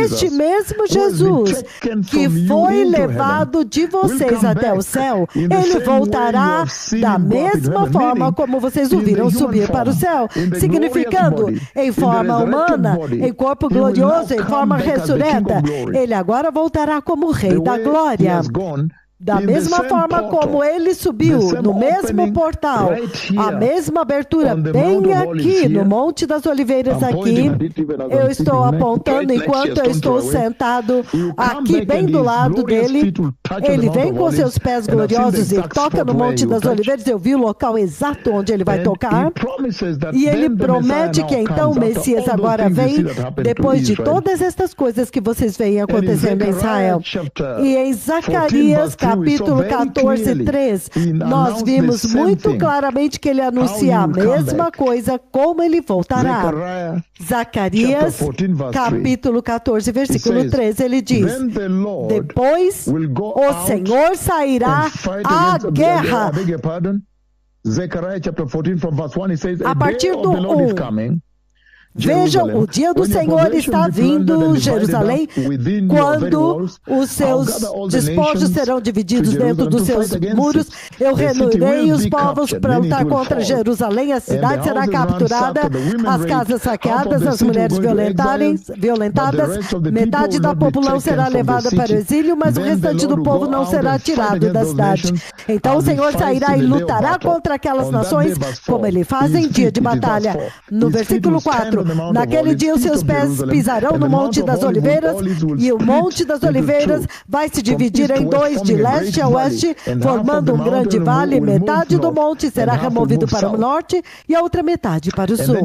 Speaker 1: Este mesmo Jesus que foi levado de vocês até o céu, ele voltará da mesma forma como vocês o viram subir para o céu, significando em forma humana, em corpo glorioso, em forma ressurreta. Ele agora voltará como Rei da Glória. Da mesma forma como ele subiu no mesmo portal, a mesma abertura bem aqui no Monte das Oliveiras aqui, eu estou apontando enquanto eu estou sentado aqui bem do lado dele. Ele vem com seus pés gloriosos e toca no Monte das Oliveiras. Eu vi o local exato onde ele vai tocar. E ele promete que então o Messias agora vem depois de todas estas coisas que vocês veem acontecendo em Israel. E em Zacarias capítulo 14, 3, nós vimos muito claramente que ele anuncia a mesma coisa, como ele voltará. Zacarias, capítulo 14, versículo 3, ele diz: depois o Senhor sairá à guerra. A partir do 1. Vejam, o dia do Senhor está vindo, Jerusalém, quando os seus despojos serão divididos dentro dos seus muros. Eu reunirei os povos para lutar contra Jerusalém, a cidade será capturada, as casas saqueadas, as mulheres violentadas, metade da população será levada para o exílio, mas o restante do povo não será tirado da cidade. Então o Senhor sairá e lutará contra aquelas nações, como ele faz em dia de batalha. No versículo 4, naquele dia os seus pés pisarão no Monte das Oliveiras, e o Monte das Oliveiras vai se dividir em 2, de leste a oeste, formando um grande vale. Metade do monte será removido para o norte e a outra metade para o sul.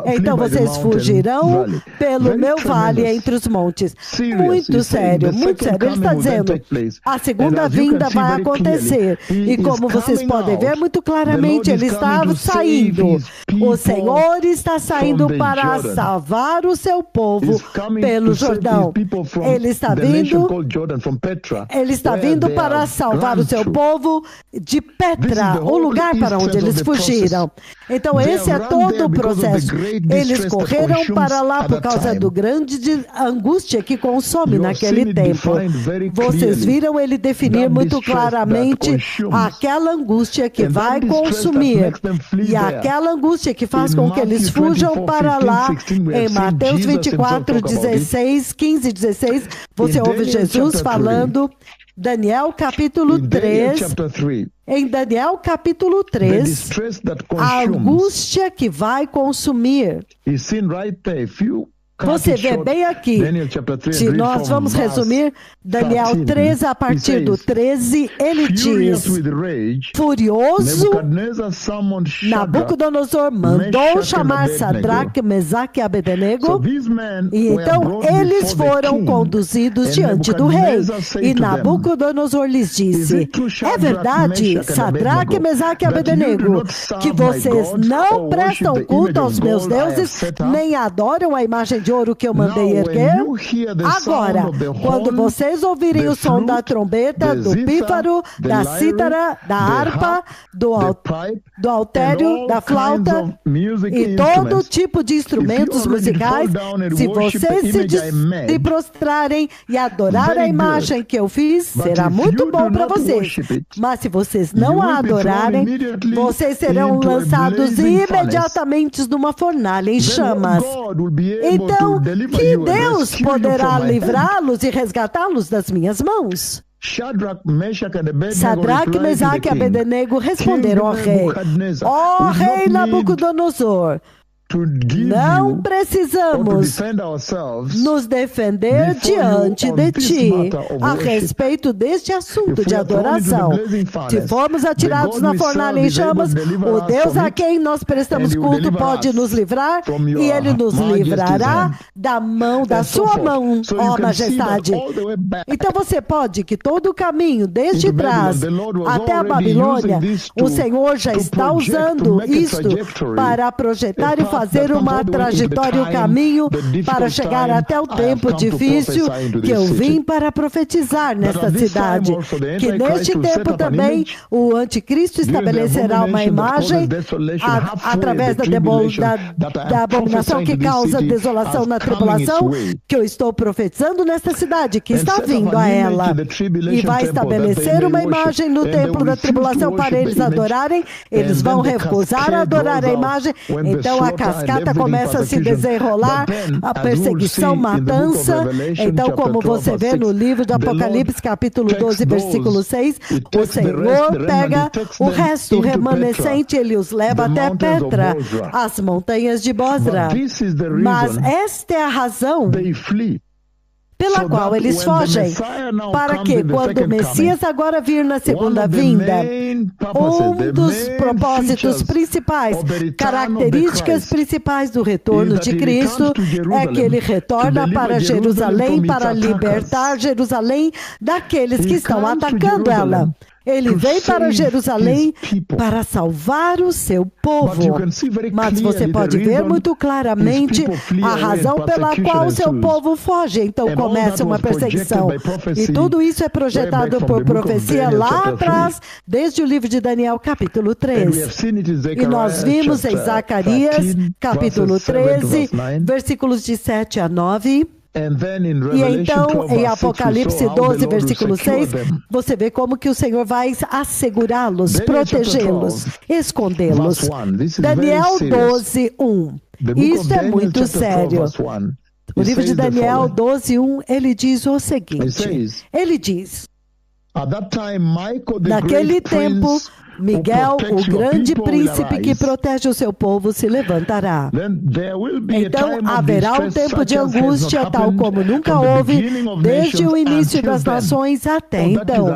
Speaker 1: Então vocês fugirão pelo meu vale entre os montes. Muito sério, muito sério. Ele está dizendo, a segunda vinda vai acontecer. E como vocês podem ver muito claramente, ele está saindo. O Senhor está saindo para salvar o seu povo pelo Jordão. Ele está vindo para salvar o seu povo de Petra, o lugar para onde eles fugiram. Então esse é todo o processo. Eles correram para lá por causa do grande angústia que consome naquele tempo. Vocês viram ele definir muito claramente aquela angústia que vai consumir e aquela angústia que faz com que eles fujam para lá. Em Mateus 24, 16, 15 e 16, você ouve Jesus falando. Daniel capítulo 3, em Daniel capítulo 3, a angústia que vai consumir. Você vê bem aqui, se nós vamos resumir, Daniel 3, a partir do 13, ele diz: furioso, Nabucodonosor mandou chamar Sadraque, Mesaque e Abednego, e então eles foram conduzidos diante do rei. E Nabucodonosor lhes disse: é verdade, Sadraque, Mesaque e Abednego, que vocês não prestam culto aos meus deuses, nem adoram a imagem de ouro que eu mandei erguer? Agora, quando vocês ouvirem o som da trombeta, do pífaro, da cítara, da harpa, do altério, da flauta e todo tipo de instrumentos musicais, se vocês se prostrarem e adorar a imagem que eu fiz, será muito bom para vocês. Mas se vocês não a adorarem, vocês serão lançados imediatamente numa fornalha em chamas. Então, que Deus poderá livrá-los e resgatá-los das minhas mãos? Sadraque, Mesaque e Abednego responderam ao rei: ó rei Nabucodonosor, Não precisamos nos defender diante de ti a respeito deste assunto de adoração. Se formos atirados na fornalha em chamas, o Deus a quem nós prestamos culto pode nos livrar e Ele nos livrará da sua mão, ó majestade. Então você pode que todo o caminho desde trás até a Babilônia, o Senhor já está usando isto para projetar e fazer uma trajetória, um caminho para chegar até o tempo difícil que eu vim para profetizar nesta cidade. Que neste tempo também o anticristo estabelecerá uma imagem através da abominação que causa desolação na tribulação, que eu estou profetizando nesta cidade, que está vindo a ela. E vai estabelecer uma imagem no templo da tribulação para eles adorarem. Eles vão recusar a adorar a imagem. Então a cascata começa a se desenrolar, a perseguição, matança. Então, como você vê no livro de Apocalipse, capítulo 12, versículo 6, o Senhor pega o resto, o remanescente, ele os leva até Petra, as montanhas de Bosra. Mas esta é a razão pela qual eles fogem, para que quando o Messias agora vir na segunda vinda, um dos propósitos principais, características principais do retorno de Cristo é que ele retorna para Jerusalém para libertar Jerusalém daqueles que estão atacando ela. Ele vem para Jerusalém para salvar o seu povo. Mas você pode ver muito claramente a razão pela qual o seu povo foge. Então começa uma perseguição. E tudo isso é projetado por profecia lá atrás, desde o livro de Daniel, capítulo 3. E nós vimos em Zacarias, capítulo 13, versículos de 7 a 9. E então, em Apocalipse 12, versículo 6, você vê como que o Senhor vai assegurá-los, protegê-los, escondê-los. Daniel 12, 1. Isso é muito sério. O livro de Daniel 12, 1, ele diz o seguinte. Ele diz, naquele tempo, Miguel, o grande príncipe que protege o seu povo, se levantará. Então haverá um tempo de angústia, tal como nunca houve, desde o início das nações até então.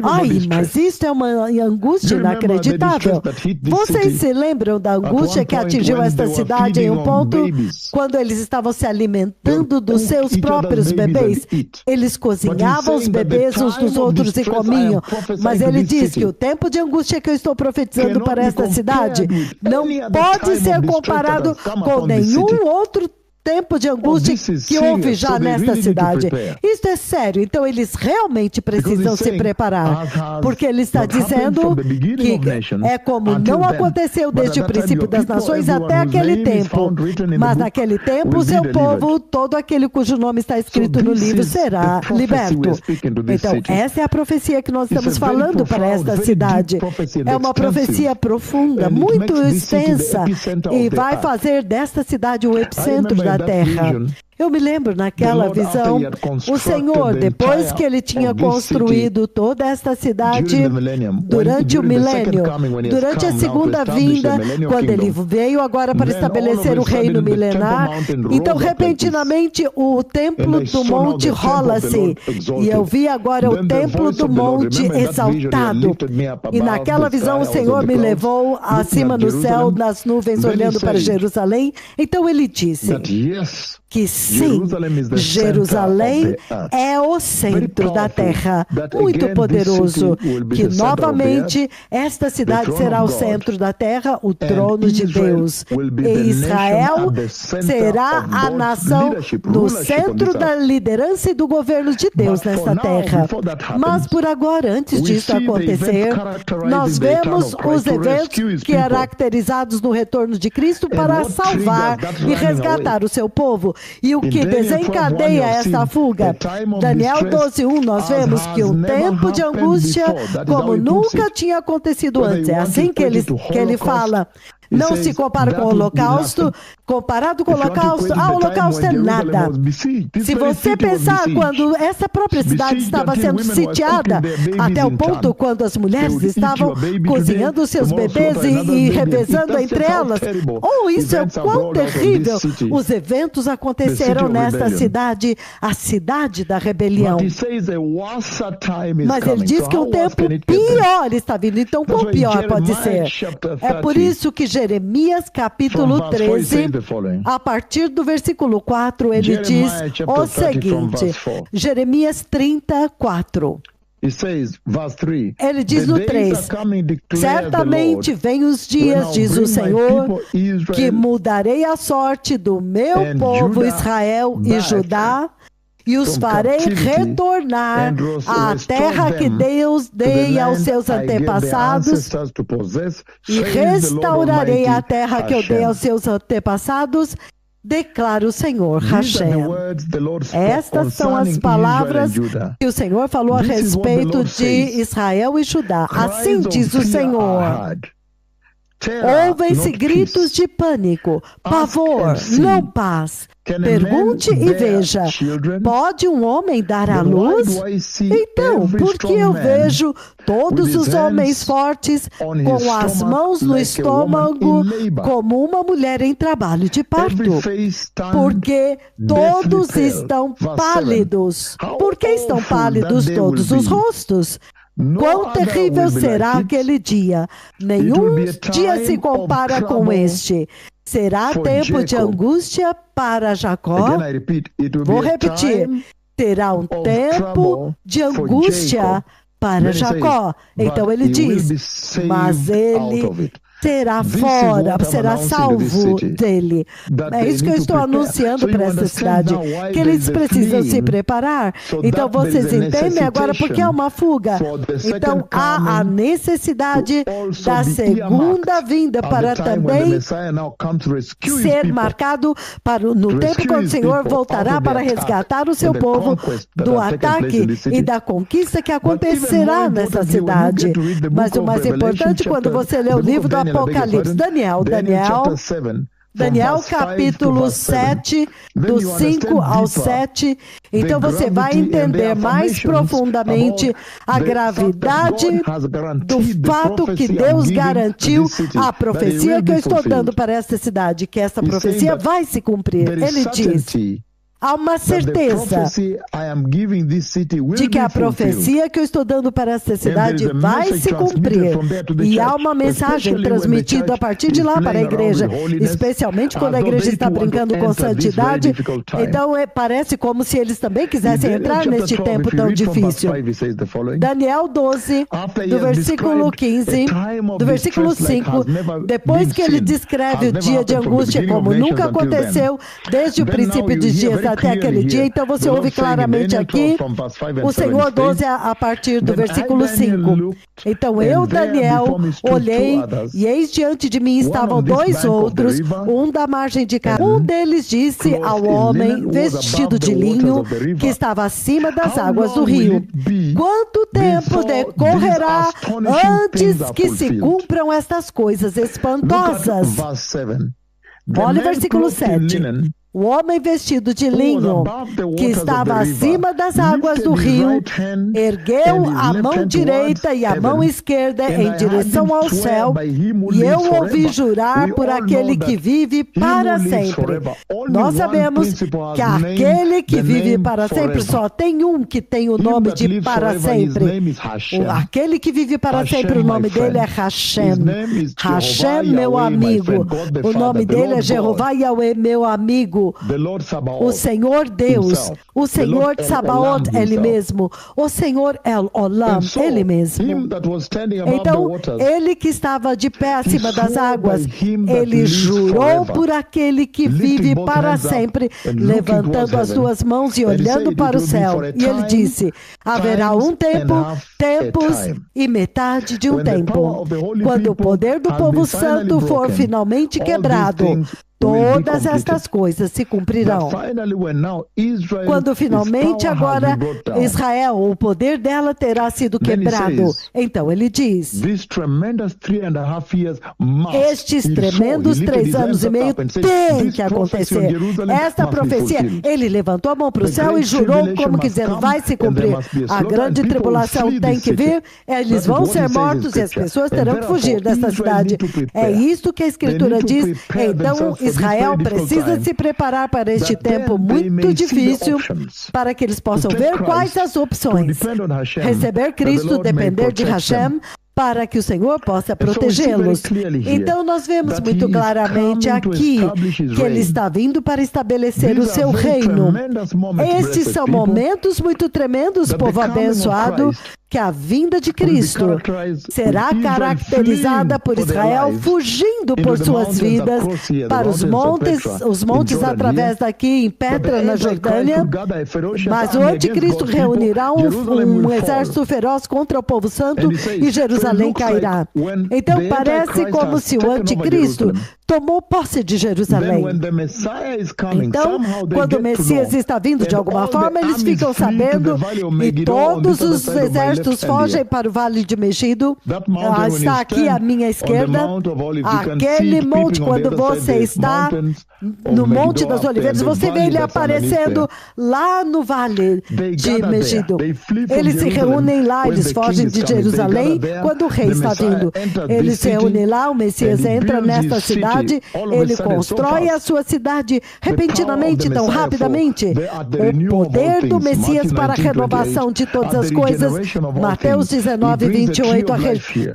Speaker 1: Ai, mas isto é uma angústia inacreditável. Vocês se lembram da angústia que atingiu esta cidade em um ponto, quando eles estavam se alimentando dos seus próprios bebês? Eles cozinhavam os bebês uns dos outros e comiam. Mas ele diz que o tempo de angústia que eu estou profetizando para esta cidade não pode ser comparado com nenhum outro tempo de angústia que houve já nesta cidade. Isto é sério, então eles realmente precisam se preparar, porque ele está dizendo que é como não aconteceu desde o princípio das nações até aquele tempo, mas naquele tempo o seu povo, todo aquele cujo nome está escrito no livro, será liberto. Então essa é a profecia que nós estamos falando para esta cidade. É uma profecia profunda, muito extensa, e vai fazer desta cidade o epicentro da terra. Eu me lembro naquela visão, o Senhor, depois que ele tinha construído toda esta cidade durante o milênio, durante a segunda vinda, quando ele veio agora para estabelecer o reino milenar, então repentinamente o templo do monte rola-se, e eu vi agora o templo do monte exaltado, e naquela visão o Senhor me levou acima no céu, nas nuvens, olhando para Jerusalém. Então ele disse que sim, Jerusalém é o centro da terra, muito poderoso, que novamente esta cidade será o centro da terra, o trono de Deus, e Israel será a nação no centro da liderança e do governo de Deus nesta terra. Mas por agora, antes disso acontecer, nós vemos os eventos caracterizados no retorno de Cristo para salvar e resgatar o seu povo. E o que desencadeia essa fuga? Daniel 12:1, nós vemos que um tempo de angústia como nunca tinha acontecido antes. É assim que ele fala. Não se compara com o holocausto. Comparado com o holocausto, o holocausto é nada. Se você pensar quando essa própria cidade estava sendo sitiada, até o ponto quando as mulheres estavam cozinhando seus bebês e revezando entre elas. Isso é quão terrível. Os eventos aconteceram nesta cidade, a cidade da rebelião. Mas ele diz que um tempo pior está vindo. Então, quão pior pode ser? É por isso que Jeremias capítulo 13, a partir do versículo 4, ele diz o seguinte, Jeremias 34. Ele diz no 3, certamente vem os dias, diz o Senhor, que mudarei a sorte do meu povo Israel e Judá, e os farei retornar à terra que Deus dei aos seus antepassados, e restaurarei a terra que eu dei aos seus antepassados, declara o Senhor Hashem. Estas são as palavras que o Senhor falou a respeito de Israel e Judá. Assim diz o Senhor. Ouvem-se gritos de pânico, pavor, não paz. Pergunte e veja, pode um homem dar à luz? Então, por que eu vejo todos os homens fortes com as mãos no estômago como uma mulher em trabalho de parto? Porque todos estão pálidos. Por que estão pálidos todos os rostos? Quão terrível será aquele dia? Nenhum dia se compara com este. Será tempo de angústia para Jacó? Vou repetir. Será um tempo de angústia para Jacó. Então ele diz, mas ele será fora, será salvo dele. É isso que eu estou anunciando para essa cidade, que eles precisam se preparar. Então vocês entendem agora porque é uma fuga. Então há a necessidade da segunda vinda para também ser marcado no tempo quando o Senhor voltará para resgatar o seu povo do ataque e da conquista que acontecerá nessa cidade. Mas o mais importante, quando você lê o livro do Apocalipse, Daniel capítulo 7, do 5 ao 7, então você vai entender mais profundamente a gravidade do fato que Deus garantiu a profecia que eu estou dando para esta cidade, que essa profecia vai se cumprir. Ele diz, há uma certeza de que a profecia que eu estou dando para esta cidade vai se cumprir. E há uma mensagem transmitida a partir de lá para a igreja, especialmente quando a igreja está brincando com santidade. Então parece como se eles também quisessem entrar neste tempo tão difícil. Daniel 12, do versículo 15, do versículo 5, depois que ele descreve o dia de angústia como nunca aconteceu desde o princípio dos dias até aquele dia, então você ouve claramente aqui o Senhor 12 a partir do versículo 5. Então eu, Daniel, olhei e eis diante de mim estavam dois outros, um da margem de cá. Um deles disse ao homem vestido de linho que estava acima das águas do rio, quanto tempo decorrerá antes que se cumpram estas coisas espantosas? Olha o versículo 7. O homem vestido de linho, que estava acima das águas do rio, ergueu a mão direita e a mão esquerda em direção ao céu, e eu ouvi jurar por aquele que vive para sempre. Nós sabemos que aquele que vive para sempre só tem um que tem o nome de para sempre. Aquele que vive para sempre, o nome dele é Hashem. Hashem, meu amigo. O nome dele é Jeová Yahweh, meu amigo. O Senhor Deus, o Senhor Tsabaoth, Ele mesmo, o Senhor El Olam, Ele mesmo. Então, Ele que estava de pé acima das águas, Ele jurou por aquele que vive para sempre, levantando as duas mãos e olhando para o céu. E Ele disse, haverá um tempo, tempos e metade de um tempo. Quando o poder do povo santo for finalmente quebrado, todas estas coisas se cumprirão. Quando finalmente agora Israel, o poder dela terá sido quebrado. Então ele diz, estes tremendos 3 anos e meio têm que acontecer. Esta profecia, ele levantou a mão para o céu e jurou como que dizendo, vai se cumprir. A grande tribulação tem que vir, eles vão ser mortos e as pessoas terão que fugir desta cidade. É isto que a Escritura diz. Então Israel precisa se preparar para este tempo muito difícil, para que eles possam ver quais as opções. Receber Cristo, depender de Hashem, para que o Senhor possa protegê-los. Então nós vemos muito claramente aqui que Ele está vindo para estabelecer o seu reino. Estes são momentos muito tremendos, povo abençoado, que a vinda de Cristo será caracterizada por Israel fugindo por suas vidas para os montes através daqui em Petra, na Jordânia, mas o anticristo reunirá um exército feroz contra o povo santo e Jerusalém cairá. Então parece como se o anticristo tomou posse de Jerusalém. Então, quando o Messias está vindo de alguma forma, eles ficam sabendo e todos os exércitos fogem para o Vale de Megido. Está aqui à minha esquerda. Aquele monte, quando você está no Monte das Oliveiras, você vê ele aparecendo lá no Vale de Megido. Eles se reúnem lá, eles fogem de Jerusalém quando o rei está vindo. Eles se reúnem lá, o Messias entra nesta cidade. Ele constrói a sua cidade repentinamente, tão rapidamente. O poder do Messias para a renovação de todas as coisas. Mateus 19, 28,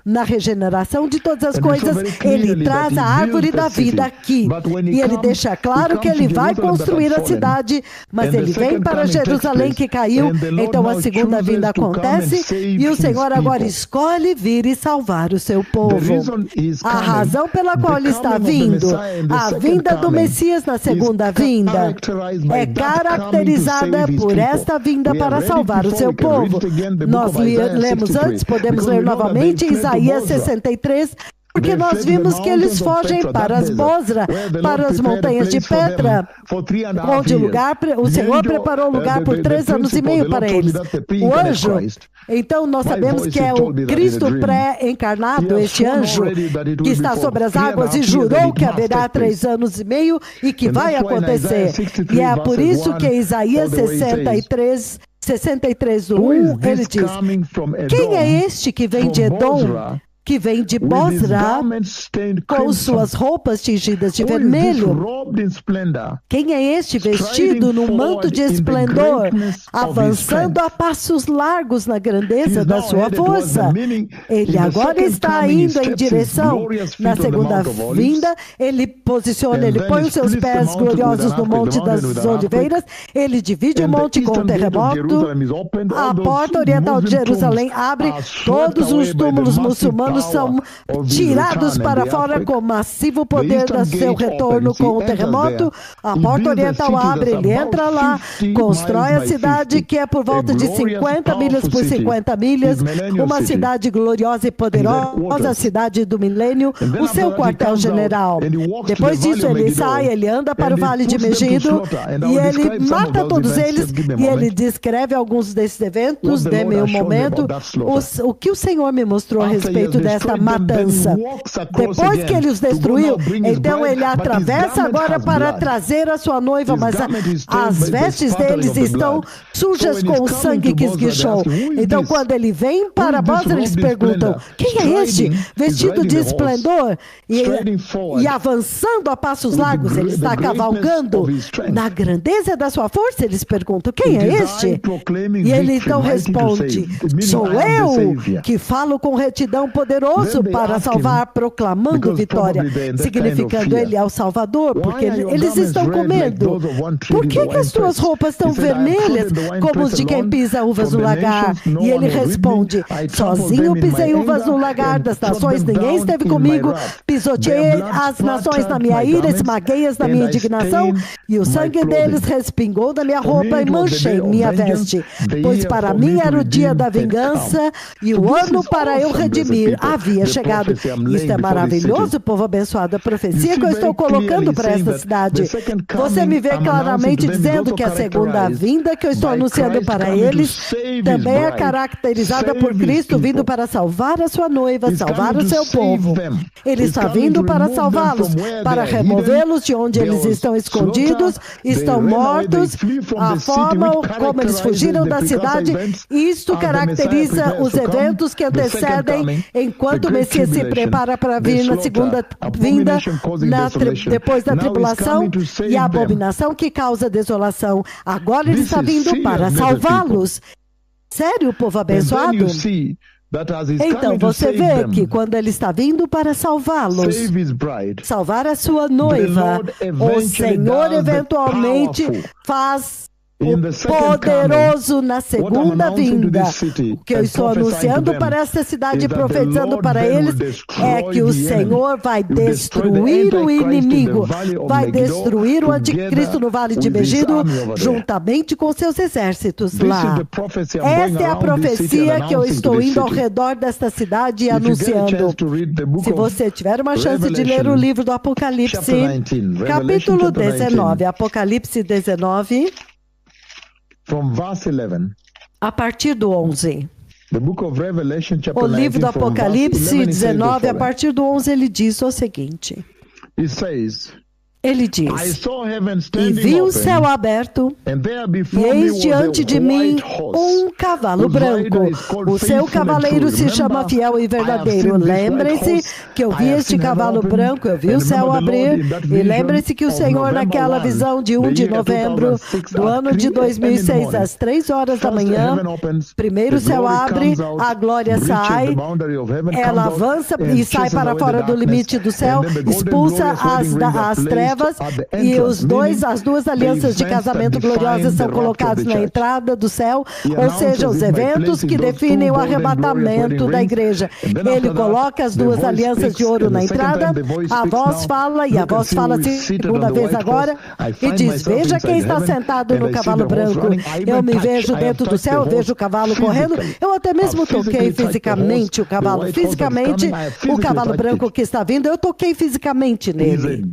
Speaker 1: na regeneração de todas as coisas, ele traz a árvore da vida aqui. E ele deixa claro que ele vai construir a cidade, mas ele vem para Jerusalém que caiu. Então a segunda vinda acontece e o Senhor agora escolhe vir e salvar o seu povo. A razão pela qual ele está vindo, a vinda do Messias na segunda vinda, é caracterizada por esta vinda para salvar o seu povo. Nós lemos antes, podemos ler novamente Isaías 63, porque nós vimos que eles fogem para as Bosra, para as montanhas de Petra, onde o Senhor preparou lugar por 3 anos e meio para eles. O anjo, então nós sabemos que é o Cristo pré-encarnado, este anjo que está sobre as águas e jurou que haverá 3 anos e meio e que vai acontecer. E é por isso que Isaías 63, 1, ele diz, quem é este que vem de Edom? Que vem de Bosra com suas roupas tingidas de vermelho. Quem é este vestido num manto de esplendor, avançando a passos largos na grandeza da sua força? Ele agora está indo em direção, na segunda vinda, ele põe os seus pés gloriosos no Monte das Oliveiras, ele divide o monte com o terremoto, a porta oriental de Jerusalém abre, todos os túmulos muçulmanos são tirados para fora com massivo poder do seu retorno com o terremoto. A porta oriental abre, ele entra lá, constrói a cidade que é por volta de 50 milhas por 50 milhas, uma cidade gloriosa e poderosa, a cidade do milênio, o seu quartel-general. Depois disso ele sai, ele anda para o Vale de Megido e ele mata todos eles e ele descreve alguns desses eventos. Dê-me um momento. O que o Senhor me mostrou a respeito desta matança. Depois que ele os destruiu, então ele atravessa agora para trazer a sua noiva, mas as vestes deles estão sujas com o sangue que esguichou. Então quando ele vem para Bosra, eles perguntam, quem é este? Vestido de esplendor e avançando a passos largos, ele está cavalgando na grandeza da sua força, eles perguntam, quem é este? E ele então responde, sou eu que falo com retidão poderoso para salvar, proclamando vitória, significando ele é o Salvador, porque eles estão com medo. Por que as tuas roupas estão vermelhas, como os de quem pisa uvas no lagar? E ele responde, sozinho pisei uvas no lagar das nações, ninguém esteve comigo, pisoteei as nações na minha ira, esmaguei-as na minha indignação, e o sangue deles respingou da minha roupa e manchei minha veste. Pois para mim era o dia da vingança e o ano para eu redimir havia chegado. Isto é maravilhoso, povo abençoado, a profecia que eu estou colocando para esta cidade. Você me vê claramente dizendo que a segunda vinda que eu estou anunciando para eles também é caracterizada por Cristo vindo para salvar a sua noiva, salvar o seu povo. Ele está vindo para salvá-los, para removê-los de onde eles estão escondidos, estão mortos, a forma como eles fugiram da cidade. Isto caracteriza os eventos que antecedem enquanto o Messias se prepara para vir na segunda vinda, depois da tribulação e a abominação que causa desolação. Agora ele está vindo para salvá-los. Sério, povo abençoado? Então você vê que quando ele está vindo para salvá-los, salvar a sua noiva, o Senhor eventualmente faz o poderoso na segunda vinda. O que eu estou anunciando para esta cidade, profetizando para eles, é que o Senhor vai destruir o inimigo, vai destruir o anticristo no Vale de Megido, juntamente com seus exércitos lá. Esta é a profecia que eu estou indo ao redor desta cidade e anunciando. Se você tiver uma chance de ler o livro do Apocalipse, capítulo 19, Apocalipse 19, a partir do 11. O livro do Apocalipse 19, a partir do 11, ele diz o seguinte. Ele diz: E vi o céu aberto, e eis diante de mim um cavalo branco. O seu cavaleiro se chama Fiel e Verdadeiro. Lembrem-se que eu vi este cavalo branco, eu vi o céu abrir, e lembrem-se que o Senhor, naquela visão de 1 de novembro do ano de 2006, às 3 horas da manhã, primeiro o céu abre, a glória sai, ela avança e sai para fora do limite do céu, expulsa as trevas, e as duas alianças de casamento gloriosas são colocadas na entrada do céu, ou seja, os eventos que definem o arrebatamento da igreja. Ele coloca as duas alianças de ouro na entrada, a voz fala, e a voz fala segunda vez agora, e diz: veja quem está sentado no cavalo branco. Eu me vejo dentro do céu, eu vejo o cavalo correndo, eu até mesmo toquei fisicamente o cavalo, o cavalo branco que está vindo, eu toquei fisicamente nele.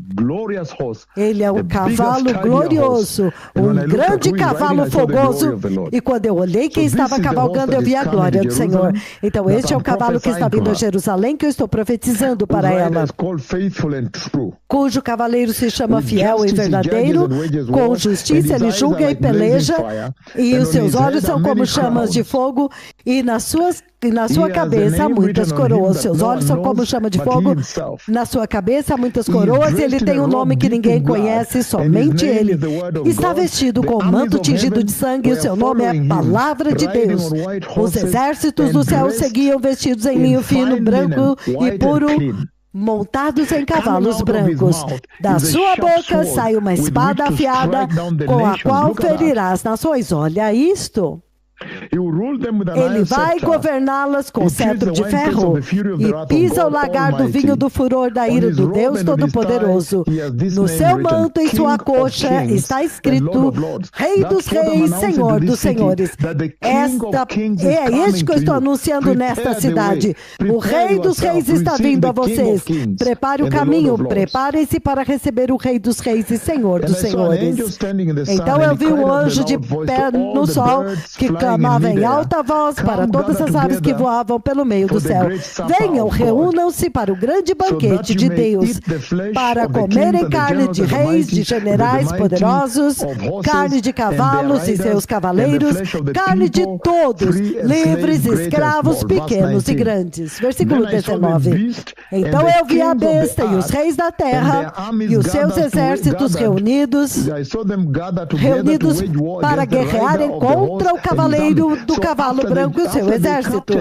Speaker 1: Ele é um cavalo glorioso, um grande cavalo fogoso. E quando eu olhei quem estava cavalgando, eu vi a glória do Senhor. Então este é o cavalo que está vindo a Jerusalém, que eu estou profetizando para ela, cujo cavaleiro se chama Fiel e Verdadeiro. Com justiça ele julga e peleja, e os seus olhos são como chamas de fogo, e na sua cabeça há muitas coroas. Seus olhos são como chama de fogo, na sua cabeça há muitas coroas, e ele tem um nome que ninguém conhece, somente ele. Está vestido com um manto tingido de sangue, e o seu nome é Palavra de Deus. Os exércitos do céu seguiam vestidos em linho fino, branco e puro, montados em cavalos brancos. Da sua boca sai uma espada afiada, com a qual ferirá as nações. Olha isto. Ele vai governá-las com cetro de ferro, e pisa o lagar do vinho do furor da ira do Deus Todo-Poderoso. No seu manto, em sua coxa, está escrito: Rei dos Reis, Senhor dos Senhores. É este que eu estou anunciando nesta cidade. O Rei dos Reis está vindo a vocês. Prepare o caminho, preparem-se para receber o Rei dos Reis e Senhor dos Senhores. Então eu vi um anjo de pé no sol, que clamava em alta voz para todas as aves que voavam pelo meio do céu: venham, reúnam-se para o grande banquete de Deus, para comerem carne de reis, de generais poderosos, carne de cavalos e seus cavaleiros, carne de todos, livres, escravos, pequenos e grandes. Versículo 19. Então eu vi a besta e os reis da terra e os seus exércitos reunidos para guerrearem contra o cavaleiro do cavalo branco e o seu exército.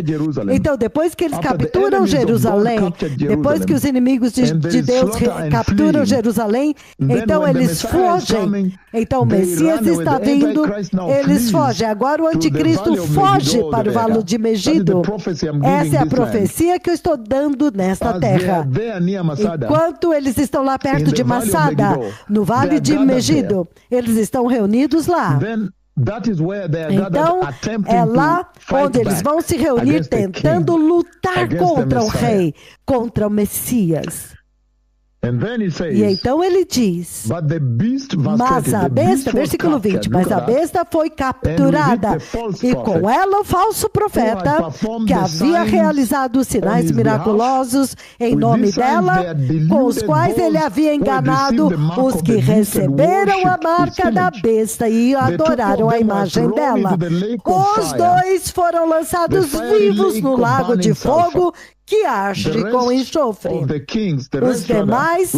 Speaker 1: Então, depois que eles capturam Jerusalém, depois que os inimigos de Deus capturam Jerusalém, então eles fogem. Então o Messias está vindo, eles fogem. Agora o anticristo foge para o Vale de Megido. Essa é a profecia que eu estou dando nesta terra. Enquanto eles estão lá perto de Massada, no Vale de Megido, eles estão reunidos lá. Então, é lá onde eles vão se reunir tentando lutar contra o rei, contra o Messias. E então ele diz, mas a besta, versículo 20, mas a besta foi capturada, e com ela o falso profeta, que havia realizado os sinais miraculosos em nome dela, com os quais ele havia enganado os que receberam a marca da besta e adoraram a imagem dela. Os dois foram lançados vivos no lago de fogo, que arde com enxofre. Os demais,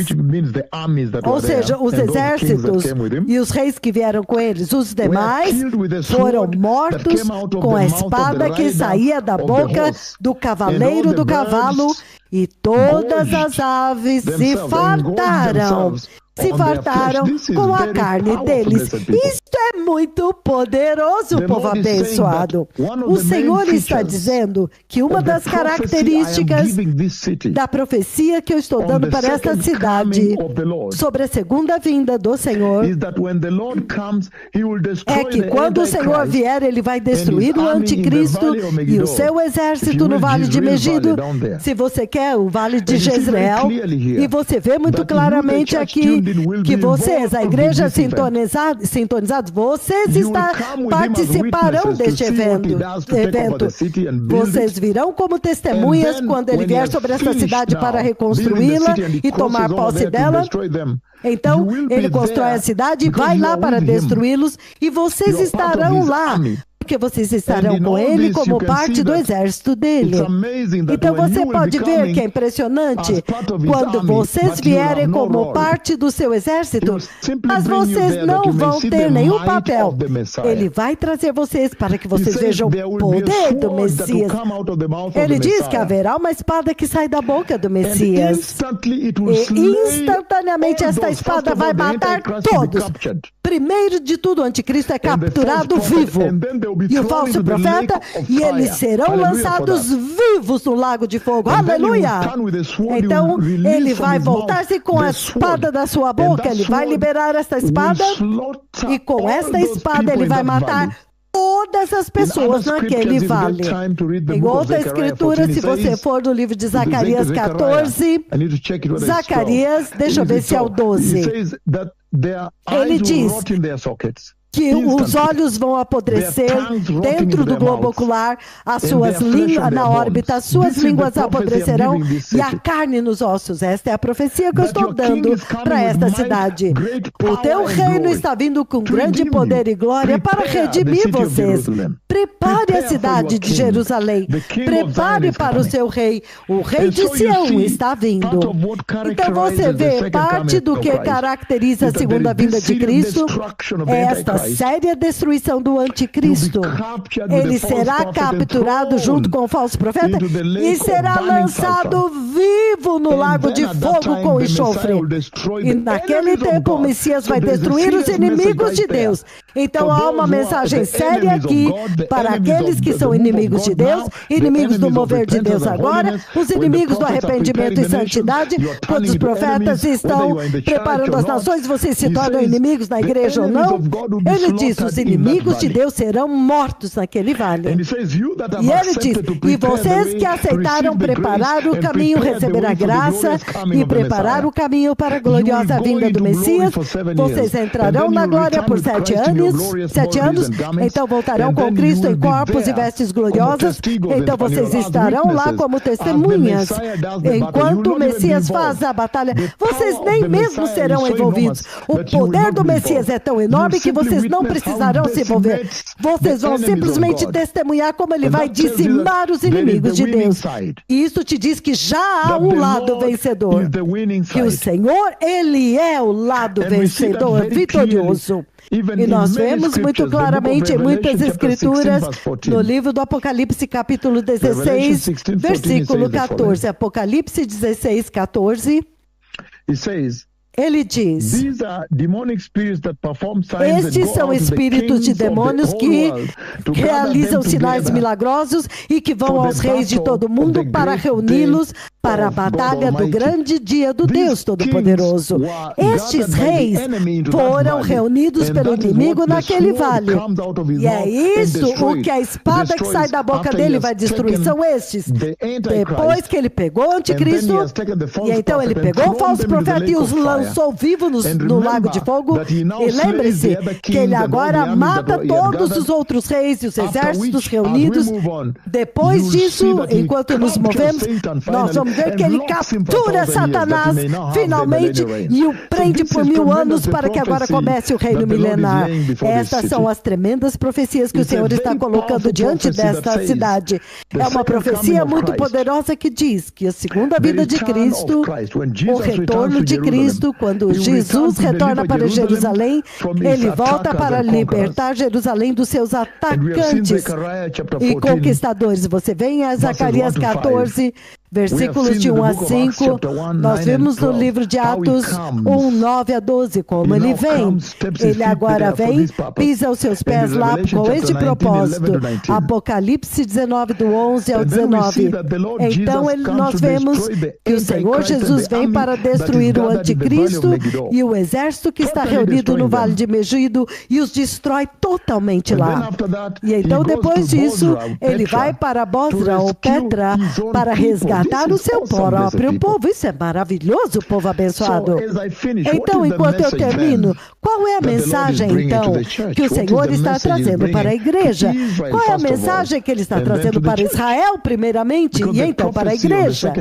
Speaker 1: ou seja, os exércitos e os reis que vieram com eles, os demais foram mortos com a espada que saía da boca do cavaleiro do cavalo, e todas as aves se fartaram com a carne deles. Isto é muito poderoso, povo abençoado. O Senhor está dizendo que uma das características da profecia que eu estou dando para esta cidade sobre a segunda vinda do Senhor é que quando o Senhor vier, ele vai destruir o anticristo e o seu exército no Vale de Megido. Se você quer o Vale de Jezreel, e você vê muito claramente aqui que vocês, a igreja sintonizados, vocês participarão deste evento. Vocês virão como testemunhas quando ele vier sobre esta cidade para reconstruí-la e tomar posse dela. Então, ele constrói a cidade e vai lá para destruí-los, e vocês estarão lá, porque vocês estarão com ele como parte do exército dele. Então você pode ver que é impressionante quando vocês vierem como parte do seu exército, mas vocês não vão ter nenhum papel. Ele vai trazer vocês para que vocês vejam o poder do Messias. Ele diz que haverá uma espada que sai da boca do Messias. E instantaneamente esta espada vai matar todos. Primeiro de tudo, o anticristo é capturado vivo. E o falso profeta, e eles serão lançados vivos no lago de fogo. Aleluia! Então, ele vai voltar-se com a espada da sua boca, ele vai liberar esta espada, e com esta espada ele vai matar todas as pessoas naquele vale. Em outra escritura, se você for no livro de Zacarias 14, Zacarias, deixa eu ver se é o 12. Ele diz que os olhos vão apodrecer dentro do globo ocular, as suas línguas na órbita, as suas línguas apodrecerão e a carne nos ossos. Esta é a profecia que eu estou dando para esta cidade. O teu reino está vindo com grande poder e glória para redimir vocês. Prepare a cidade de Jerusalém. Prepare para o seu rei. O rei de Sião está vindo. Então você vê parte do que caracteriza a segunda vinda de Cristo, esta séria destruição do anticristo. Ele será capturado junto com o falso profeta e será lançado vivo no lago de fogo com enxofre. E naquele tempo o Messias vai destruir os inimigos de Deus. Então há uma mensagem séria aqui para aqueles que são inimigos de Deus, inimigos do mover de Deus agora, os inimigos do arrependimento e santidade. Quando os profetas estão preparando as nações, vocês se tornam inimigos na igreja ou não? Ele diz, os inimigos de Deus serão mortos naquele vale. E ele diz, e vocês que aceitaram preparar o caminho, receber a graça e preparar o caminho para a gloriosa vinda do Messias, vocês entrarão na glória por 7 anos, então voltarão com Cristo em corpos e vestes gloriosas, então vocês estarão lá como testemunhas. Enquanto o Messias faz a batalha, vocês nem mesmo serão envolvidos. O poder do Messias é tão enorme que vocês não precisarão se envolver. Vocês vão simplesmente testemunhar como ele vai dizimar os inimigos de Deus. E isso te diz que já há um lado vencedor. Que o Senhor, ele é o lado vencedor, vitorioso. E nós vemos muito claramente em muitas escrituras, no livro do Apocalipse, capítulo 16, versículo 14. Apocalipse 16, 14. Ele diz, estes são espíritos de demônios que realizam sinais milagrosos e que vão aos reis de todo o mundo para reuni-los para a batalha do grande dia do Deus Todo-Poderoso. Estes reis foram reunidos pelo inimigo naquele vale. E é isso o que a espada que sai da boca dele vai destruir. São estes. Depois que ele pegou o anticristo, e então ele pegou o falso profeta e os lançou vivos no lago de fogo. E lembre-se que ele agora mata todos os outros reis e os exércitos reunidos. Depois disso, enquanto nos movemos, nós vamos ver que ele captura Satanás finalmente e o prende por 1000 anos para que agora comece o reino milenar. Estas são as tremendas profecias que o Senhor está colocando diante desta cidade. É uma profecia muito poderosa que diz que a segunda vinda de Cristo, o retorno de Cristo, quando Jesus retorna para Jerusalém, ele volta para libertar Jerusalém dos seus atacantes e conquistadores. Você vê em Zacarias 14, versículos de 1 a 5, nós vimos no livro de Atos 1, 9 a 12, como ele vem. Ele agora vem, pisa os seus pés lá com este propósito. Apocalipse 19, do 11 ao 19. Então nós vemos que o Senhor Jesus vem para destruir o anticristo e o exército que está reunido no Vale de Megido e os destrói totalmente lá. E então depois disso, ele vai para Bosra ou Petra para resgatar o seu próprio povo. Isso é maravilhoso, povo abençoado. Então, enquanto eu termino, qual é a mensagem, então, que o Senhor está trazendo para a igreja? Qual é a mensagem que ele está trazendo para Israel, primeiramente, e então para a igreja?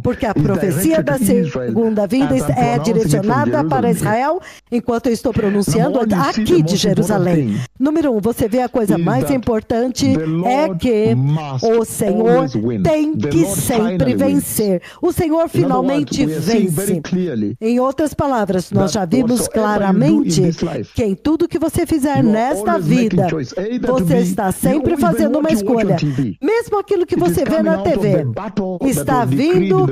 Speaker 1: Porque a profecia da segunda vinda é direcionada para Israel, enquanto eu estou pronunciando aqui de Jerusalém. Número 1, você vê a coisa mais importante é que o Senhor tem que sempre vencer. O Senhor finalmente vence. Em outras palavras, nós já vimos claramente que em tudo que você fizer nesta vida, você está sempre fazendo uma escolha. Mesmo aquilo que você vê na TV, está vindo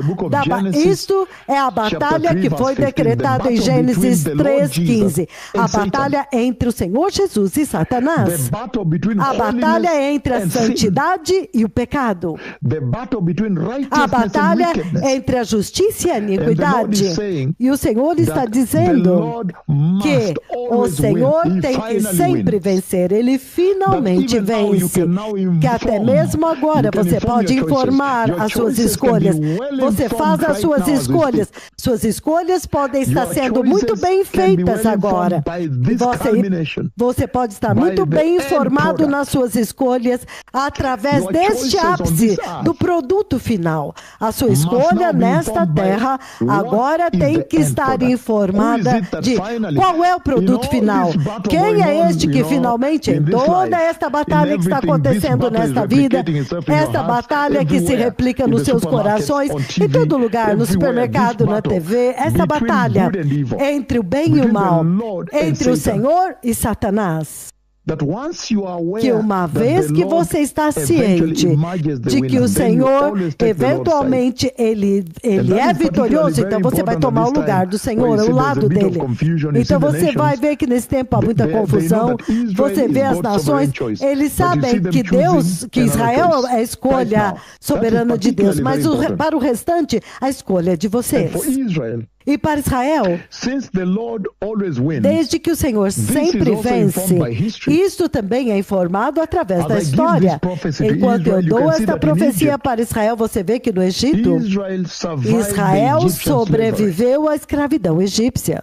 Speaker 1: isto é a batalha que foi decretada em Gênesis 3:15. A batalha entre o Senhor Jesus e Satanás. A batalha entre a santidade e o pecado. A batalha entre a justiça e a iniquidade. E o Senhor está dizendo que o Senhor tem que sempre vencer. Ele finalmente vence. Que até mesmo agora você pode informar as suas escolhas. Você faz as suas escolhas. Suas escolhas podem estar sendo muito bem feitas agora. Você pode estar muito bem informado nas suas escolhas através deste ápice do produto final. A sua escolha nesta terra agora tem que estar informada de qual é o produto final. Quem é este que finalmente, em toda esta batalha que está acontecendo nesta vida, esta batalha que se replica nos seus corações, em todo lugar, no supermercado, na TV, esta batalha entre o bem e o mal, entre o Senhor e Satanás. Que uma vez que você está ciente de que o Senhor, eventualmente, ele é vitorioso, então você vai tomar o lugar do Senhor, ao lado dele. Então você vai ver que nesse tempo há muita confusão. Você vê as nações, eles sabem que Deus, que Israel é a escolha soberana de Deus, mas para o restante, a escolha é de vocês. E para Israel, desde que o Senhor sempre vence, isto também é informado através da história. Enquanto eu dou esta profecia para Israel, você vê que no Egito, Israel sobreviveu à escravidão egípcia.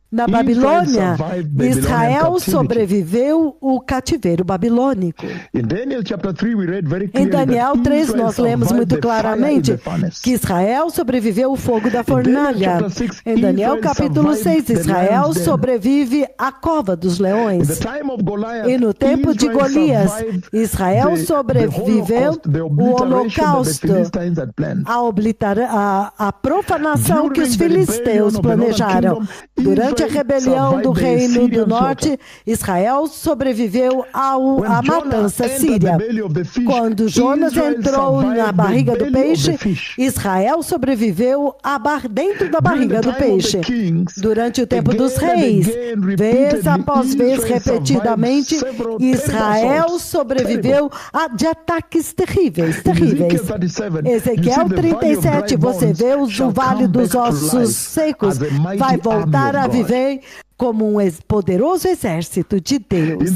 Speaker 1: Na Babilônia, Israel sobreviveu o cativeiro babilônico. Em Daniel 3, nós lemos muito claramente que Israel sobreviveu o fogo da fornalha. Em Daniel capítulo 6, Israel sobrevive à cova dos leões. E no tempo de Golias, Israel sobreviveu o holocausto, a profanação que os filisteus planejaram pelejaram. Durante a rebelião do reino do norte, Israel sobreviveu à matança síria. Quando Jonas entrou na barriga do peixe, Israel sobreviveu dentro da barriga do peixe. Durante o tempo dos reis, vez após vez, repetidamente, Israel sobreviveu de ataques terríveis. Ezequiel 37, você vê o vale dos ossos secos, vai voltar a viver como um poderoso exército de Deus.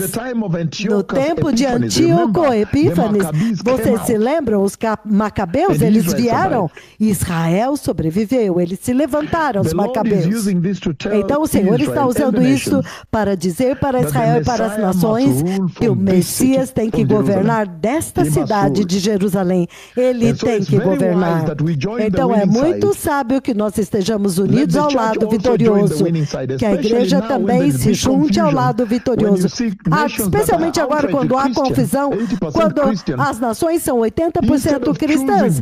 Speaker 1: No tempo de Antíoco Epífanes, vocês se lembram? Os macabeus, eles vieram. Israel sobreviveu, eles se levantaram, os macabeus. Então o Senhor está usando isso para dizer para Israel e para as nações que o Messias tem que governar desta cidade de Jerusalém. Ele tem que governar. Então é muito sábio que nós estejamos unidos ao lado vitorioso, que a igreja também se junte ao lado vitorioso. Especialmente agora quando há confusão, quando as nações são 80% cristãs.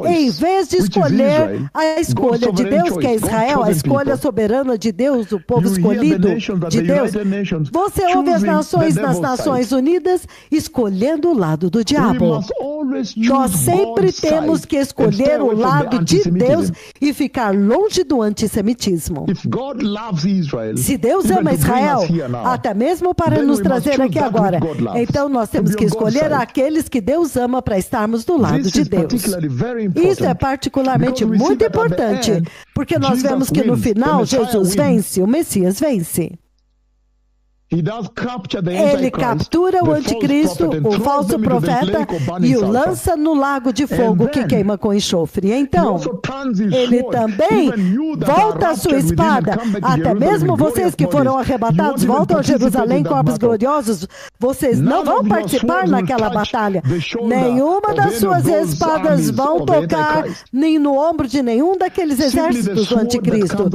Speaker 1: Em vez de escolher a escolha de Deus, que é Israel, a escolha soberana de Deus, o povo escolhido de Deus, você ouve as nações nas Nações Unidas escolhendo o lado do diabo. Nós sempre temos que escolher o lado de Deus e ficar longe do antissemitismo. Se Deus ama Israel, até mesmo para nos trazer aqui agora, então nós temos que escolher aqueles que Deus ama para estarmos do lado de Deus. Isso é particularmente muito importante, porque nós vemos que no final Jesus vence, o Messias vence. Ele captura o anticristo, o falso profeta, e o lança no lago de fogo que queima com enxofre. Então, ele também volta a sua espada. Até mesmo vocês que foram arrebatados voltam a Jerusalém, corpos gloriosos. Vocês não vão participar naquela batalha. Nenhuma das suas espadas vão tocar nem no ombro de nenhum daqueles exércitos do anticristo.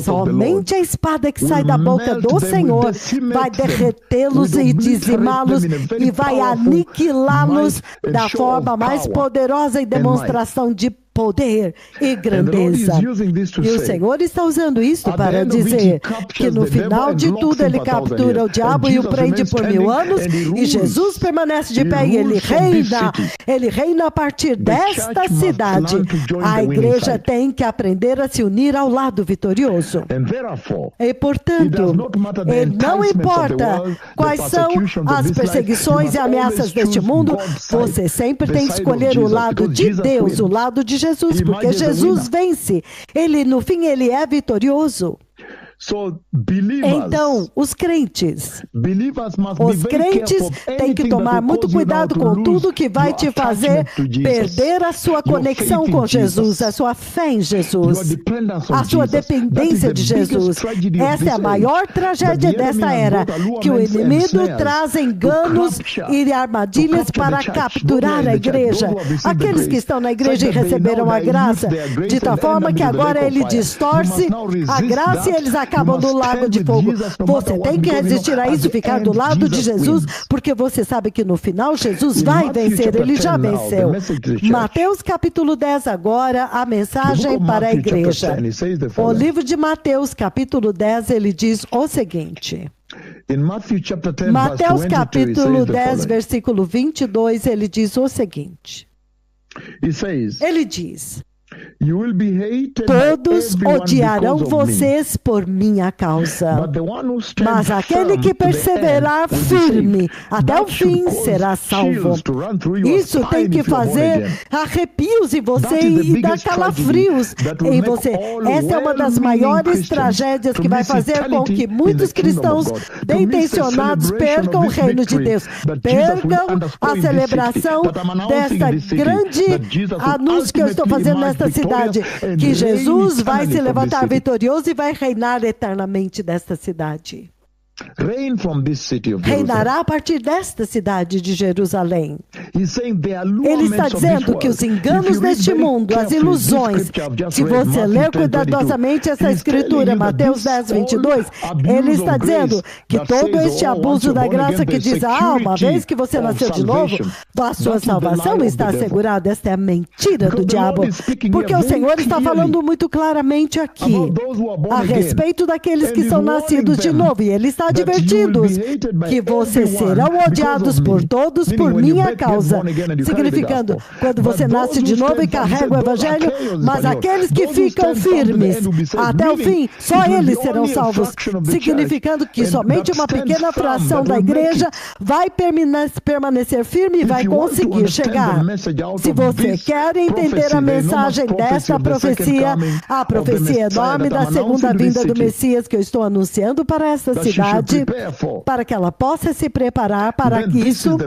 Speaker 1: Somente a espada que sai da boca do Senhor vai derretê-los e dizimá-los e vai aniquilá-los da forma mais poderosa e demonstração de poder e grandeza. E o Senhor está usando isso para dizer que no final de tudo ele captura o diabo e o prende por 1000 anos e Jesus permanece de pé e ele reina a partir desta cidade. A igreja tem que aprender a se unir ao lado vitorioso. E portanto, não importa quais são as perseguições e ameaças deste mundo, você sempre tem que escolher o lado de Deus, o lado de Jesus, porque Jesus vence. No fim, ele é vitorioso. Então, os crentes têm que tomar muito cuidado com tudo que vai te fazer perder a sua conexão com Jesus, a sua fé em Jesus, a sua dependência de Jesus. Essa é a maior tragédia desta era, que o inimigo traz enganos e armadilhas para capturar a igreja. Aqueles que estão na igreja e receberam a graça, de tal forma que agora ele distorce a graça e eles acabam do lago de fogo. Você tem que resistir a isso, ficar do lado de Jesus, porque você sabe que no final Jesus vai vencer, ele já venceu. Mateus capítulo 10 agora, a mensagem para a igreja. O livro de Mateus capítulo 10, ele diz o seguinte. Mateus capítulo 10, versículo 22, ele diz o seguinte. Ele diz: todos odiarão vocês por minha causa, mas aquele que perseverar firme até o fim será salvo. Isso tem que fazer arrepios em você e dar calafrios em você. Essa é uma das maiores tragédias que vai fazer com que muitos cristãos bem intencionados percam o reino de Deus, percam a celebração desta grande anúncio que eu estou fazendo nesta cidade, que Jesus vai se levantar vitorioso e vai reinar eternamente desta cidade. Reinará a partir desta cidade de Jerusalém. Ele está dizendo que os enganos deste mundo, as ilusões, se você ler cuidadosamente essa escritura, Mateus 10, 22, ele está dizendo que todo este abuso da graça que diz, uma vez que você nasceu de novo, a sua salvação está assegurada. Esta é a mentira do diabo. Porque o Senhor está falando muito claramente aqui a respeito daqueles que são nascidos de novo. E Ele está advertindo-os que vocês serão odiados por todos por minha causa. Significando, quando você nasce de novo e carrega o Evangelho, mas aqueles que ficam firmes até o fim, só eles serão salvos. Significando que somente uma pequena fração da igreja vai permanecer firme e vai conseguir chegar. Se você quer entender a mensagem desta profecia, a profecia enorme da segunda vinda do Messias que eu estou anunciando para esta cidade, para que ela possa se preparar para isso,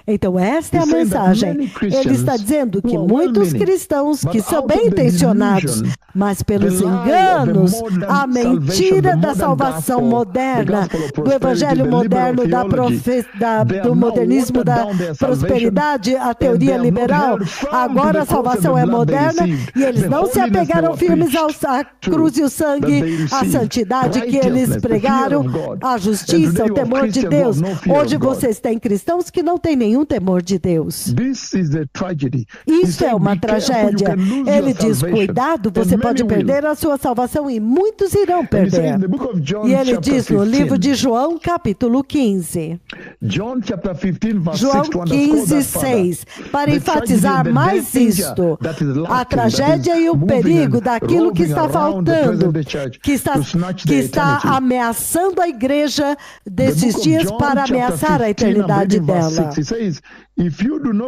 Speaker 1: então esta é a mensagem. Ele está dizendo que muitos cristãos que são bem intencionados, mas pelos enganos, a mentira da salvação moderna, do evangelho moderno, do modernismo da prosperidade, a teoria liberal, agora a salvação é moderna e eles não se apegaram firmes à cruz e o sangue, à santidade que eles pregaram, à justiça, o temor de Deus. Hoje vocês têm cristãos que não têm nenhum temor de Deus. Isso é uma tragédia. Ele diz, cuidado, você pode perder a sua salvação e muitos irão perder. E ele diz no livro de João, capítulo 15. João 15, 6. Para enfatizar mais isto, a tragédia e o perigo daquilo que está faltando, que está ameaçando a igreja desses dias para ameaçar a eternidade dela.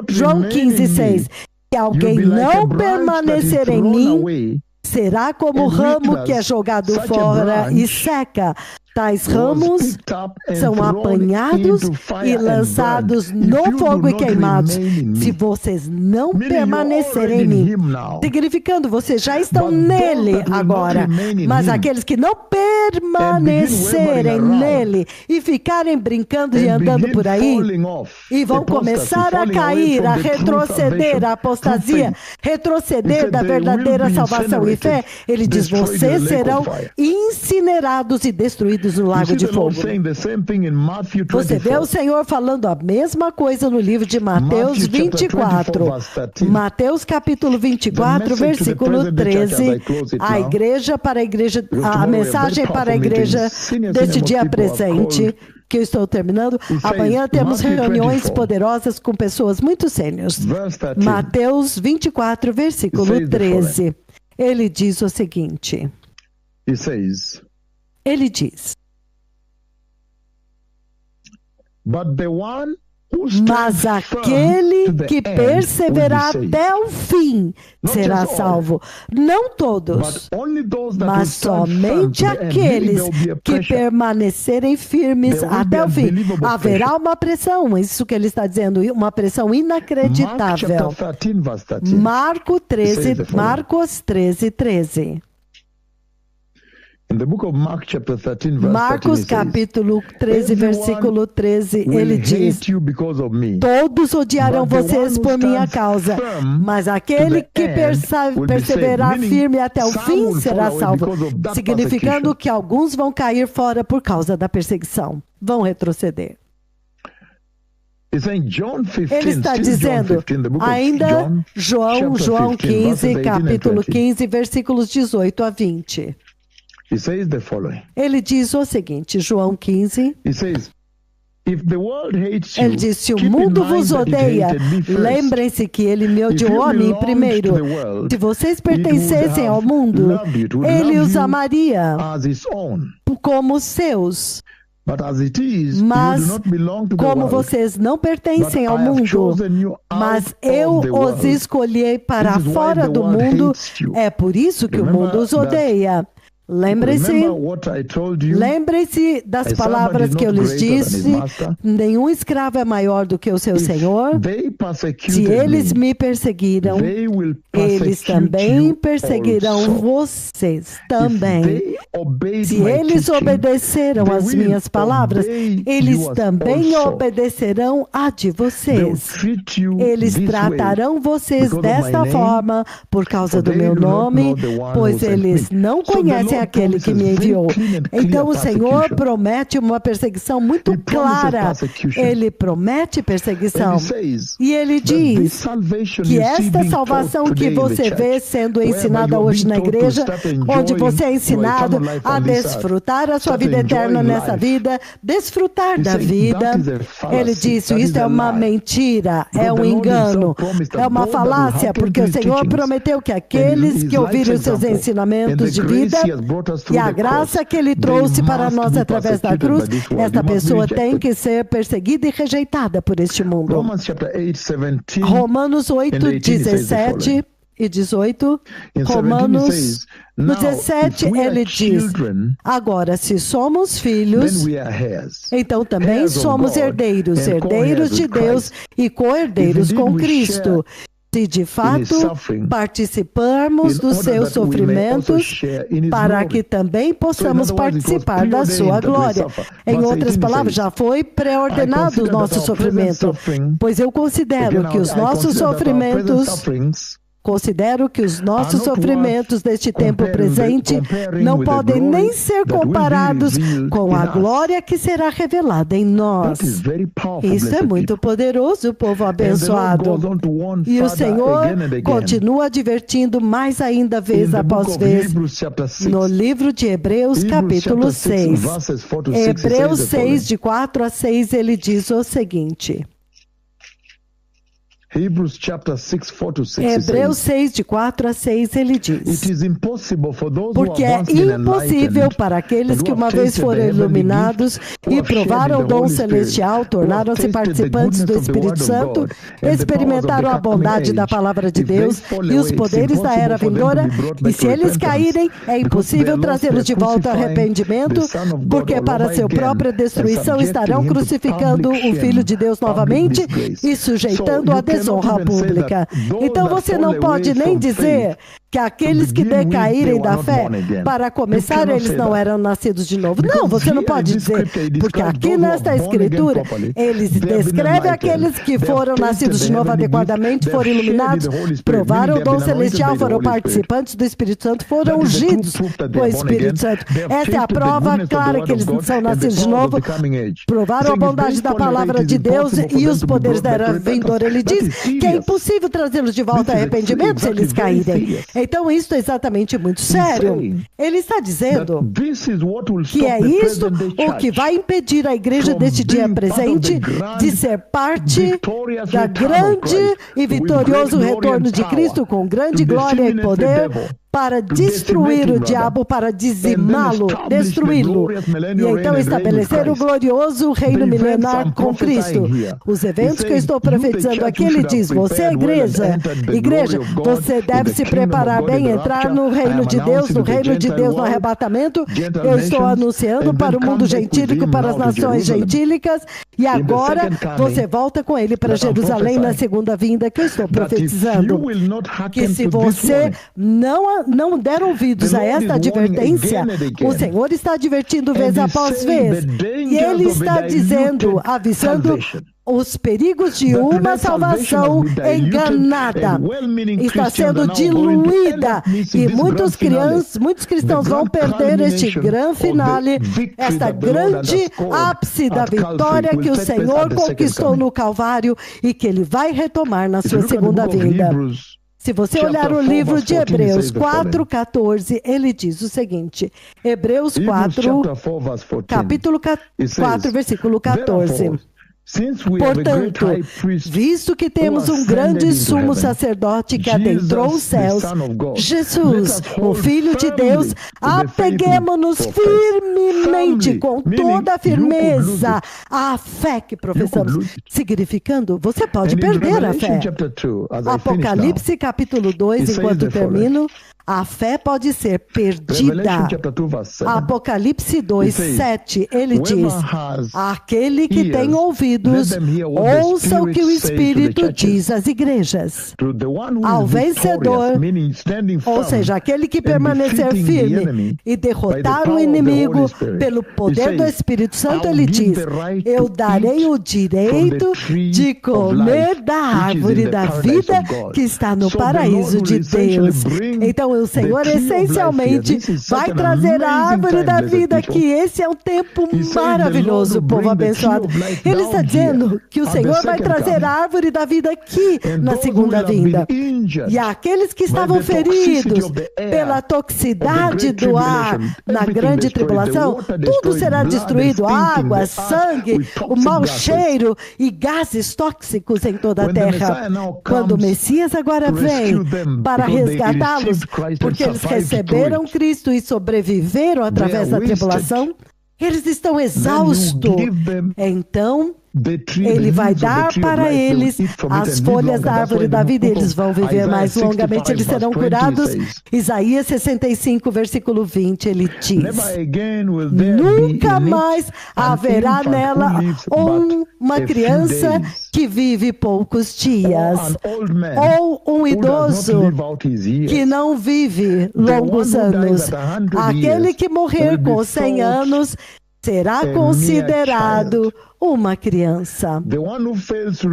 Speaker 1: João 15, 6. Se alguém não permanecer em mim, será como o ramo que é jogado fora e seca. Tais ramos são apanhados e lançados no fogo e queimados. Se vocês não permanecerem em mim, significando, vocês já estão nele agora. Mas aqueles que não permanecerem nele e ficarem brincando e andando por aí, e vão começar a cair, a retroceder, a apostasia, retroceder da verdadeira salvação e fé, ele diz, vocês serão incinerados e destruídos no lago de fogo. Você vê o Senhor falando a mesma coisa no livro de Mateus 24. Mateus capítulo 24, versículo 13. A igreja para a igreja, a mensagem para a igreja deste dia presente, que eu estou terminando. Amanhã temos reuniões poderosas com pessoas muito sêniores. Mateus 24, versículo 13. Ele diz o seguinte. Ele diz, mas aquele que perseverar até o fim será salvo. Não todos, mas somente aqueles que permanecerem firmes até o fim. Haverá uma pressão, isso que ele está dizendo, uma pressão inacreditável. Marcos 13, 13. Marcos capítulo 13, versículo 13, ele diz, todos odiarão vocês por minha causa, mas aquele que perseverar firme até o fim será salvo, significando que alguns vão cair fora por causa da perseguição, vão retroceder. Ele está dizendo, ainda João 15, capítulo 15, versículos 18 a 20. Ele diz o seguinte, João 15, ele diz, se o mundo vos odeia, lembrem-se que ele me odiou a mim primeiro. Se vocês pertencessem ao mundo, ele os amaria como seus. Mas, como vocês não pertencem ao mundo, mas eu os escolhi para fora do mundo, é por isso que o mundo os odeia. Lembre-se das palavras que eu lhes disse: nenhum escravo é maior do que o seu senhor. Se eles me perseguiram, eles também perseguirão vocês também. Se eles obedeceram às minhas palavras, eles também obedecerão a de vocês. Eles tratarão vocês desta forma por causa do meu nome, pois eles não conhecem aquele que me enviou. Então o Senhor promete uma perseguição muito clara. Ele promete perseguição. E ele diz que esta salvação que você vê sendo ensinada hoje na igreja, onde você é ensinado a desfrutar a sua vida eterna nessa vida, desfrutar da vida, ele disse: isso é uma mentira, é um engano, é uma falácia, porque o Senhor prometeu que aqueles que ouvirem os seus ensinamentos de vida e a graça que ele trouxe para nós através da cruz, esta pessoa tem que ser perseguida e rejeitada por este mundo. Romanos 8, 17 e 18. Romanos 17, ele diz: agora, se somos filhos, então também somos herdeiros, herdeiros de Deus e co-herdeiros com Cristo. Se de fato participarmos dos seus sofrimentos, para que também possamos participar da sua glória. Em outras palavras, já foi pré-ordenado o nosso sofrimento, pois eu considero que os nossos sofrimentos deste tempo presente não podem nem ser comparados com a glória que será revelada em nós. Isso é muito poderoso, povo abençoado. E o Senhor continua advertindo mais ainda, vez após vez, no livro de Hebreus, capítulo 6. Hebreus 6, de 4 a 6, ele diz o seguinte.
Speaker 2: Hebrews chapter 6, 4 to 6,
Speaker 1: Hebreus 6, de 4 a 6, ele diz: porque é impossível para aqueles que uma vez foram iluminados e provaram o dom celestial, tornaram-se participantes do Espírito Santo, experimentaram a bondade da palavra de Deus e os poderes da era vindoura, e se eles caírem, é impossível trazê-los de volta ao arrependimento, porque para sua própria destruição estarão crucificando o Filho de Deus novamente e sujeitando a desonra pública. Então você não pode nem dizer que aqueles que decaírem da fé, para começar, eles não eram nascidos de novo. Não, você não pode dizer, porque aqui nesta escritura, eles descrevem aqueles que foram nascidos de novo adequadamente, foram iluminados, provaram o dom celestial, foram participantes do Espírito Santo, foram ungidos com o Espírito Santo. Essa é a prova clara que eles são nascidos de novo, provaram a bondade da palavra de Deus e os poderes da era vindoura. Ele diz que é impossível trazê-los de volta ao arrependimento se eles caírem. Então isso é exatamente muito sério. Ele está dizendo que é isto o que vai impedir a igreja deste dia presente de ser parte da grande e vitorioso retorno de Cristo com grande glória e poder, para destruir o diabo, para dizimá-lo, destruí-lo, e então estabelecer o glorioso reino milenar com Cristo. Os eventos que eu estou profetizando aqui, ele diz: você é igreja, você deve se preparar bem, entrar no reino de Deus, no arrebatamento. Eu estou anunciando para o mundo gentílico, para as nações gentílicas, e agora você volta com ele para Jerusalém na segunda vinda, que eu estou profetizando. Que se você não der ouvidos a esta advertência, o Senhor está advertindo vez após vez, e Ele está dizendo, avisando os perigos de uma salvação enganada, está sendo diluída, e muitos cristãos vão perder este grande finale, esta grande ápice da vitória que o Senhor conquistou no Calvário e que Ele vai retomar na sua segunda vinda. Se você olhar o livro de Hebreus 4:14, ele diz o seguinte, Hebreus 4, capítulo 4, versículo 14. Portanto, visto que temos um grande sumo sacerdote que adentrou os céus, Jesus, o Filho de Deus, apeguemo-nos firmemente, com toda a firmeza, à fé que professamos. Significando, você pode perder a fé. Apocalipse capítulo 2, enquanto termino, A fé pode ser perdida. Apocalipse 2:7, ele diz: aquele que tem ouvidos, ouça o que o Espírito diz às igrejas. Ao vencedor, ou seja, aquele que permanecer firme e derrotar o inimigo pelo poder do Espírito Santo, ele diz: eu darei o direito de comer da árvore da vida que está no paraíso de Deus. Então o Senhor essencialmente vai trazer a árvore da vida aqui. Esse é um tempo maravilhoso, povo abençoado. Ele está dizendo que o Senhor vai trazer a árvore da vida aqui na segunda vinda. E aqueles que estavam feridos pela toxicidade do ar na grande tribulação, tudo será destruído: água, sangue, o mau cheiro e gases tóxicos em toda a terra. Quando o Messias agora vem para resgatá-los, porque eles receberam Cristo e sobreviveram através da tribulação, eles estão exaustos. Então, ele vai dar para eles as folhas da árvore da vida e eles vão viver mais longamente, eles serão curados. Isaías 65, versículo 20, ele diz: nunca mais haverá nela uma criança que vive poucos dias, ou um idoso que não vive longos anos. Aquele que morrer com 100 anos será considerado uma criança.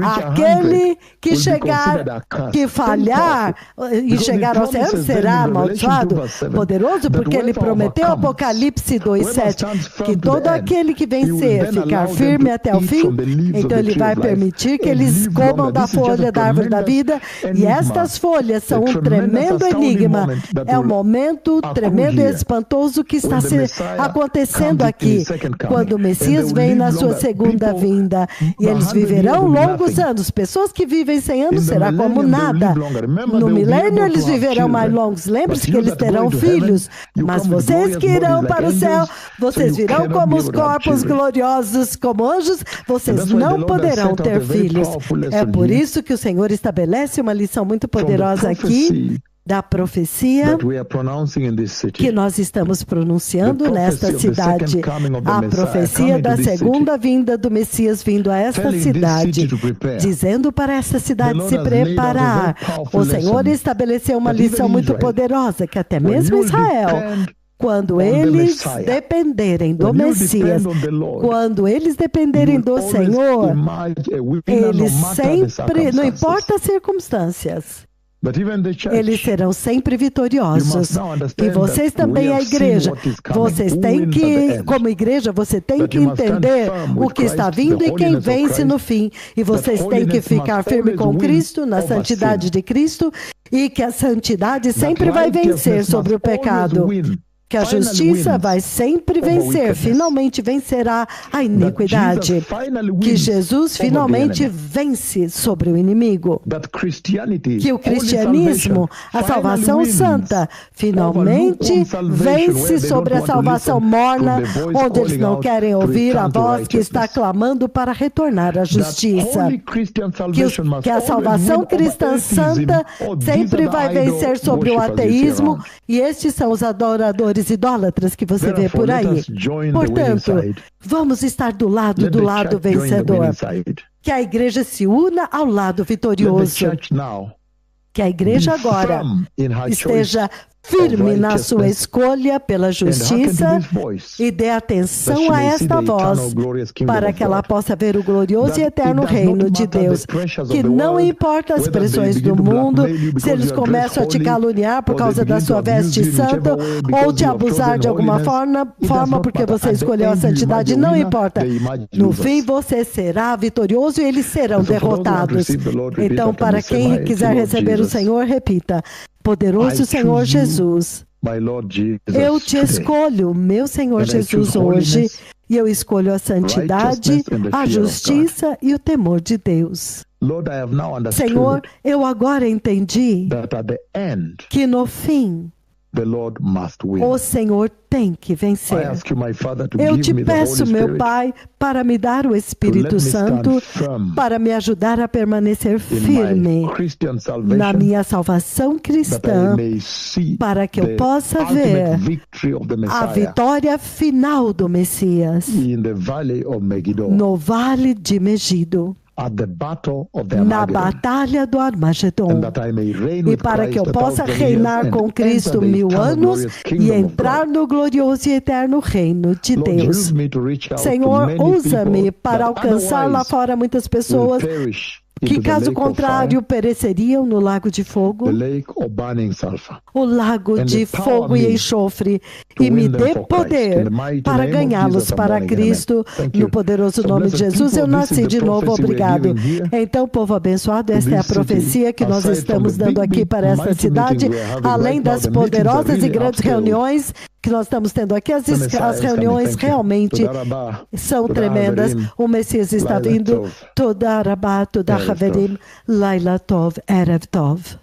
Speaker 1: Aquele que falhar e chegar ao céu será amaldiçoado. Poderoso, porque ele prometeu, Apocalipse 2:7, que todo aquele que vencer, ficar firme até o fim, então ele vai permitir que eles comam da folha da árvore da vida. E estas folhas são um tremendo enigma. É um momento tremendo e espantoso que está acontecendo aqui, quando o Messias vem na sua segunda vinda, e eles viverão longos anos. Pessoas que vivem 100 anos será como nada. No milênio eles viverão mais longos. Lembre-se que eles terão filhos, mas vocês que irão para o céu, vocês virão como os corpos gloriosos, como anjos, vocês não poderão ter filhos. É por isso que o Senhor estabelece uma lição muito poderosa aqui da profecia que nós estamos pronunciando nesta cidade. A profecia da segunda vinda do Messias vindo a esta cidade, dizendo para esta cidade se preparar. O Senhor estabeleceu uma lição muito poderosa, que até mesmo Israel, quando eles dependerem do Messias, quando eles dependerem do Senhor, eles sempre, não importa as circunstâncias, eles serão sempre vitoriosos. E vocês também, a igreja, vocês têm que, como igreja, você tem que entender o que está vindo e quem vence no fim. E vocês têm que ficar firme com Cristo, na santidade de Cristo, e que a santidade sempre vai vencer sobre o pecado. Que a justiça vai sempre vencer, finalmente vencerá a iniquidade. Que Jesus finalmente vence sobre o inimigo. Que o cristianismo, a salvação santa, finalmente vence sobre a salvação morna, onde eles não querem ouvir a voz que está clamando para retornar à justiça. Que a salvação cristã santa sempre vai vencer sobre o ateísmo, e estes são os adoradores idólatras que você vê por aí. Portanto, vamos estar do lado vencedor. Que a igreja se una ao lado vitorioso. Que a igreja agora esteja firme na sua escolha pela justiça e dê atenção a esta voz para que ela possa ver o glorioso e eterno reino de Deus. Que não importa as pressões do mundo, se eles começam a te caluniar por causa da sua veste santa ou te abusar de alguma forma porque você escolheu a santidade, não importa. No fim você será vitorioso e eles serão derrotados. Então, para quem quiser receber o Senhor, repita: poderoso Senhor Jesus, eu te escolho, meu Senhor Jesus, hoje, e eu escolho a santidade, a justiça e o temor de Deus. Senhor, eu agora entendi que no fim
Speaker 2: The Lord must win.
Speaker 1: O Senhor tem que
Speaker 2: I
Speaker 1: vencer.
Speaker 2: ask you, my Father, to
Speaker 1: Eu
Speaker 2: give
Speaker 1: te
Speaker 2: me the
Speaker 1: peço,
Speaker 2: Holy
Speaker 1: meu
Speaker 2: Spirit
Speaker 1: Pai, para me dar o
Speaker 2: to let
Speaker 1: Espírito
Speaker 2: me
Speaker 1: Santo,
Speaker 2: stand firm
Speaker 1: para me ajudar a permanecer
Speaker 2: in
Speaker 1: firme
Speaker 2: my Christian
Speaker 1: na
Speaker 2: salvation,
Speaker 1: minha salvação
Speaker 2: that I
Speaker 1: cristã,
Speaker 2: may see
Speaker 1: para que eu
Speaker 2: the
Speaker 1: possa
Speaker 2: ultimate
Speaker 1: ver
Speaker 2: victory of the
Speaker 1: a
Speaker 2: Messiah
Speaker 1: vitória final do Messias
Speaker 2: in the valley of Megiddo,
Speaker 1: no Vale de Megido,
Speaker 2: at the battle of the
Speaker 1: na
Speaker 2: Armageddon,
Speaker 1: batalha do
Speaker 2: and
Speaker 1: Armagedon.
Speaker 2: that I may reign
Speaker 1: E
Speaker 2: with
Speaker 1: para que eu
Speaker 2: Christ
Speaker 1: possa
Speaker 2: 1,000 years
Speaker 1: reinar
Speaker 2: and
Speaker 1: com
Speaker 2: enter
Speaker 1: Cristo
Speaker 2: the
Speaker 1: 1000
Speaker 2: eternal
Speaker 1: anos
Speaker 2: glorious
Speaker 1: e
Speaker 2: kingdom of
Speaker 1: entrar
Speaker 2: God.
Speaker 1: no glorioso e eterno reino de
Speaker 2: Lord,
Speaker 1: Deus.
Speaker 2: use me to reach out to
Speaker 1: Senhor,
Speaker 2: many
Speaker 1: usa-me
Speaker 2: people
Speaker 1: para
Speaker 2: that
Speaker 1: alcançar lá
Speaker 2: otherwise
Speaker 1: fora muitas
Speaker 2: will
Speaker 1: pessoas
Speaker 2: perish
Speaker 1: que,
Speaker 2: into the
Speaker 1: caso
Speaker 2: lake of
Speaker 1: contrário,
Speaker 2: fire,
Speaker 1: pereceriam no lago de
Speaker 2: the
Speaker 1: fogo,
Speaker 2: lake of burning sulfur.
Speaker 1: o lago
Speaker 2: And
Speaker 1: de
Speaker 2: empower
Speaker 1: fogo e
Speaker 2: me
Speaker 1: enxofre,
Speaker 2: to
Speaker 1: e me
Speaker 2: win them
Speaker 1: dê
Speaker 2: for Christ. In
Speaker 1: poder
Speaker 2: the mighty
Speaker 1: para
Speaker 2: name of
Speaker 1: ganhá-los
Speaker 2: Jesus, I'm
Speaker 1: para
Speaker 2: born again. Amen.
Speaker 1: Cristo,
Speaker 2: Thank
Speaker 1: no
Speaker 2: you.
Speaker 1: poderoso
Speaker 2: So,
Speaker 1: nome de
Speaker 2: blessed
Speaker 1: Jesus.
Speaker 2: people,
Speaker 1: Eu
Speaker 2: this is
Speaker 1: nasci
Speaker 2: the
Speaker 1: de novo,
Speaker 2: prophecy we're
Speaker 1: obrigado.
Speaker 2: giving here
Speaker 1: Então, povo abençoado,
Speaker 2: to
Speaker 1: esta é a
Speaker 2: this city.
Speaker 1: profecia que nós
Speaker 2: Aside from
Speaker 1: estamos
Speaker 2: the
Speaker 1: dando
Speaker 2: big,
Speaker 1: aqui
Speaker 2: big,
Speaker 1: para esta
Speaker 2: mighty
Speaker 1: cidade,
Speaker 2: meetings we're having
Speaker 1: além
Speaker 2: right now,
Speaker 1: das
Speaker 2: the meetings are
Speaker 1: poderosas e
Speaker 2: really
Speaker 1: grandes
Speaker 2: upscale.
Speaker 1: reuniões que nós estamos tendo aqui,
Speaker 2: The Messiah
Speaker 1: as
Speaker 2: is coming.
Speaker 1: reuniões
Speaker 2: Thank you.
Speaker 1: realmente
Speaker 2: Toda Rabá,
Speaker 1: são
Speaker 2: Toda
Speaker 1: tremendas.
Speaker 2: Haverim,
Speaker 1: O Messias está
Speaker 2: Laila
Speaker 1: vindo.
Speaker 2: Tov,
Speaker 1: Toda Arabá, toda
Speaker 2: Erev Tov.
Speaker 1: Haverim, Laila Tov, Erev Tov.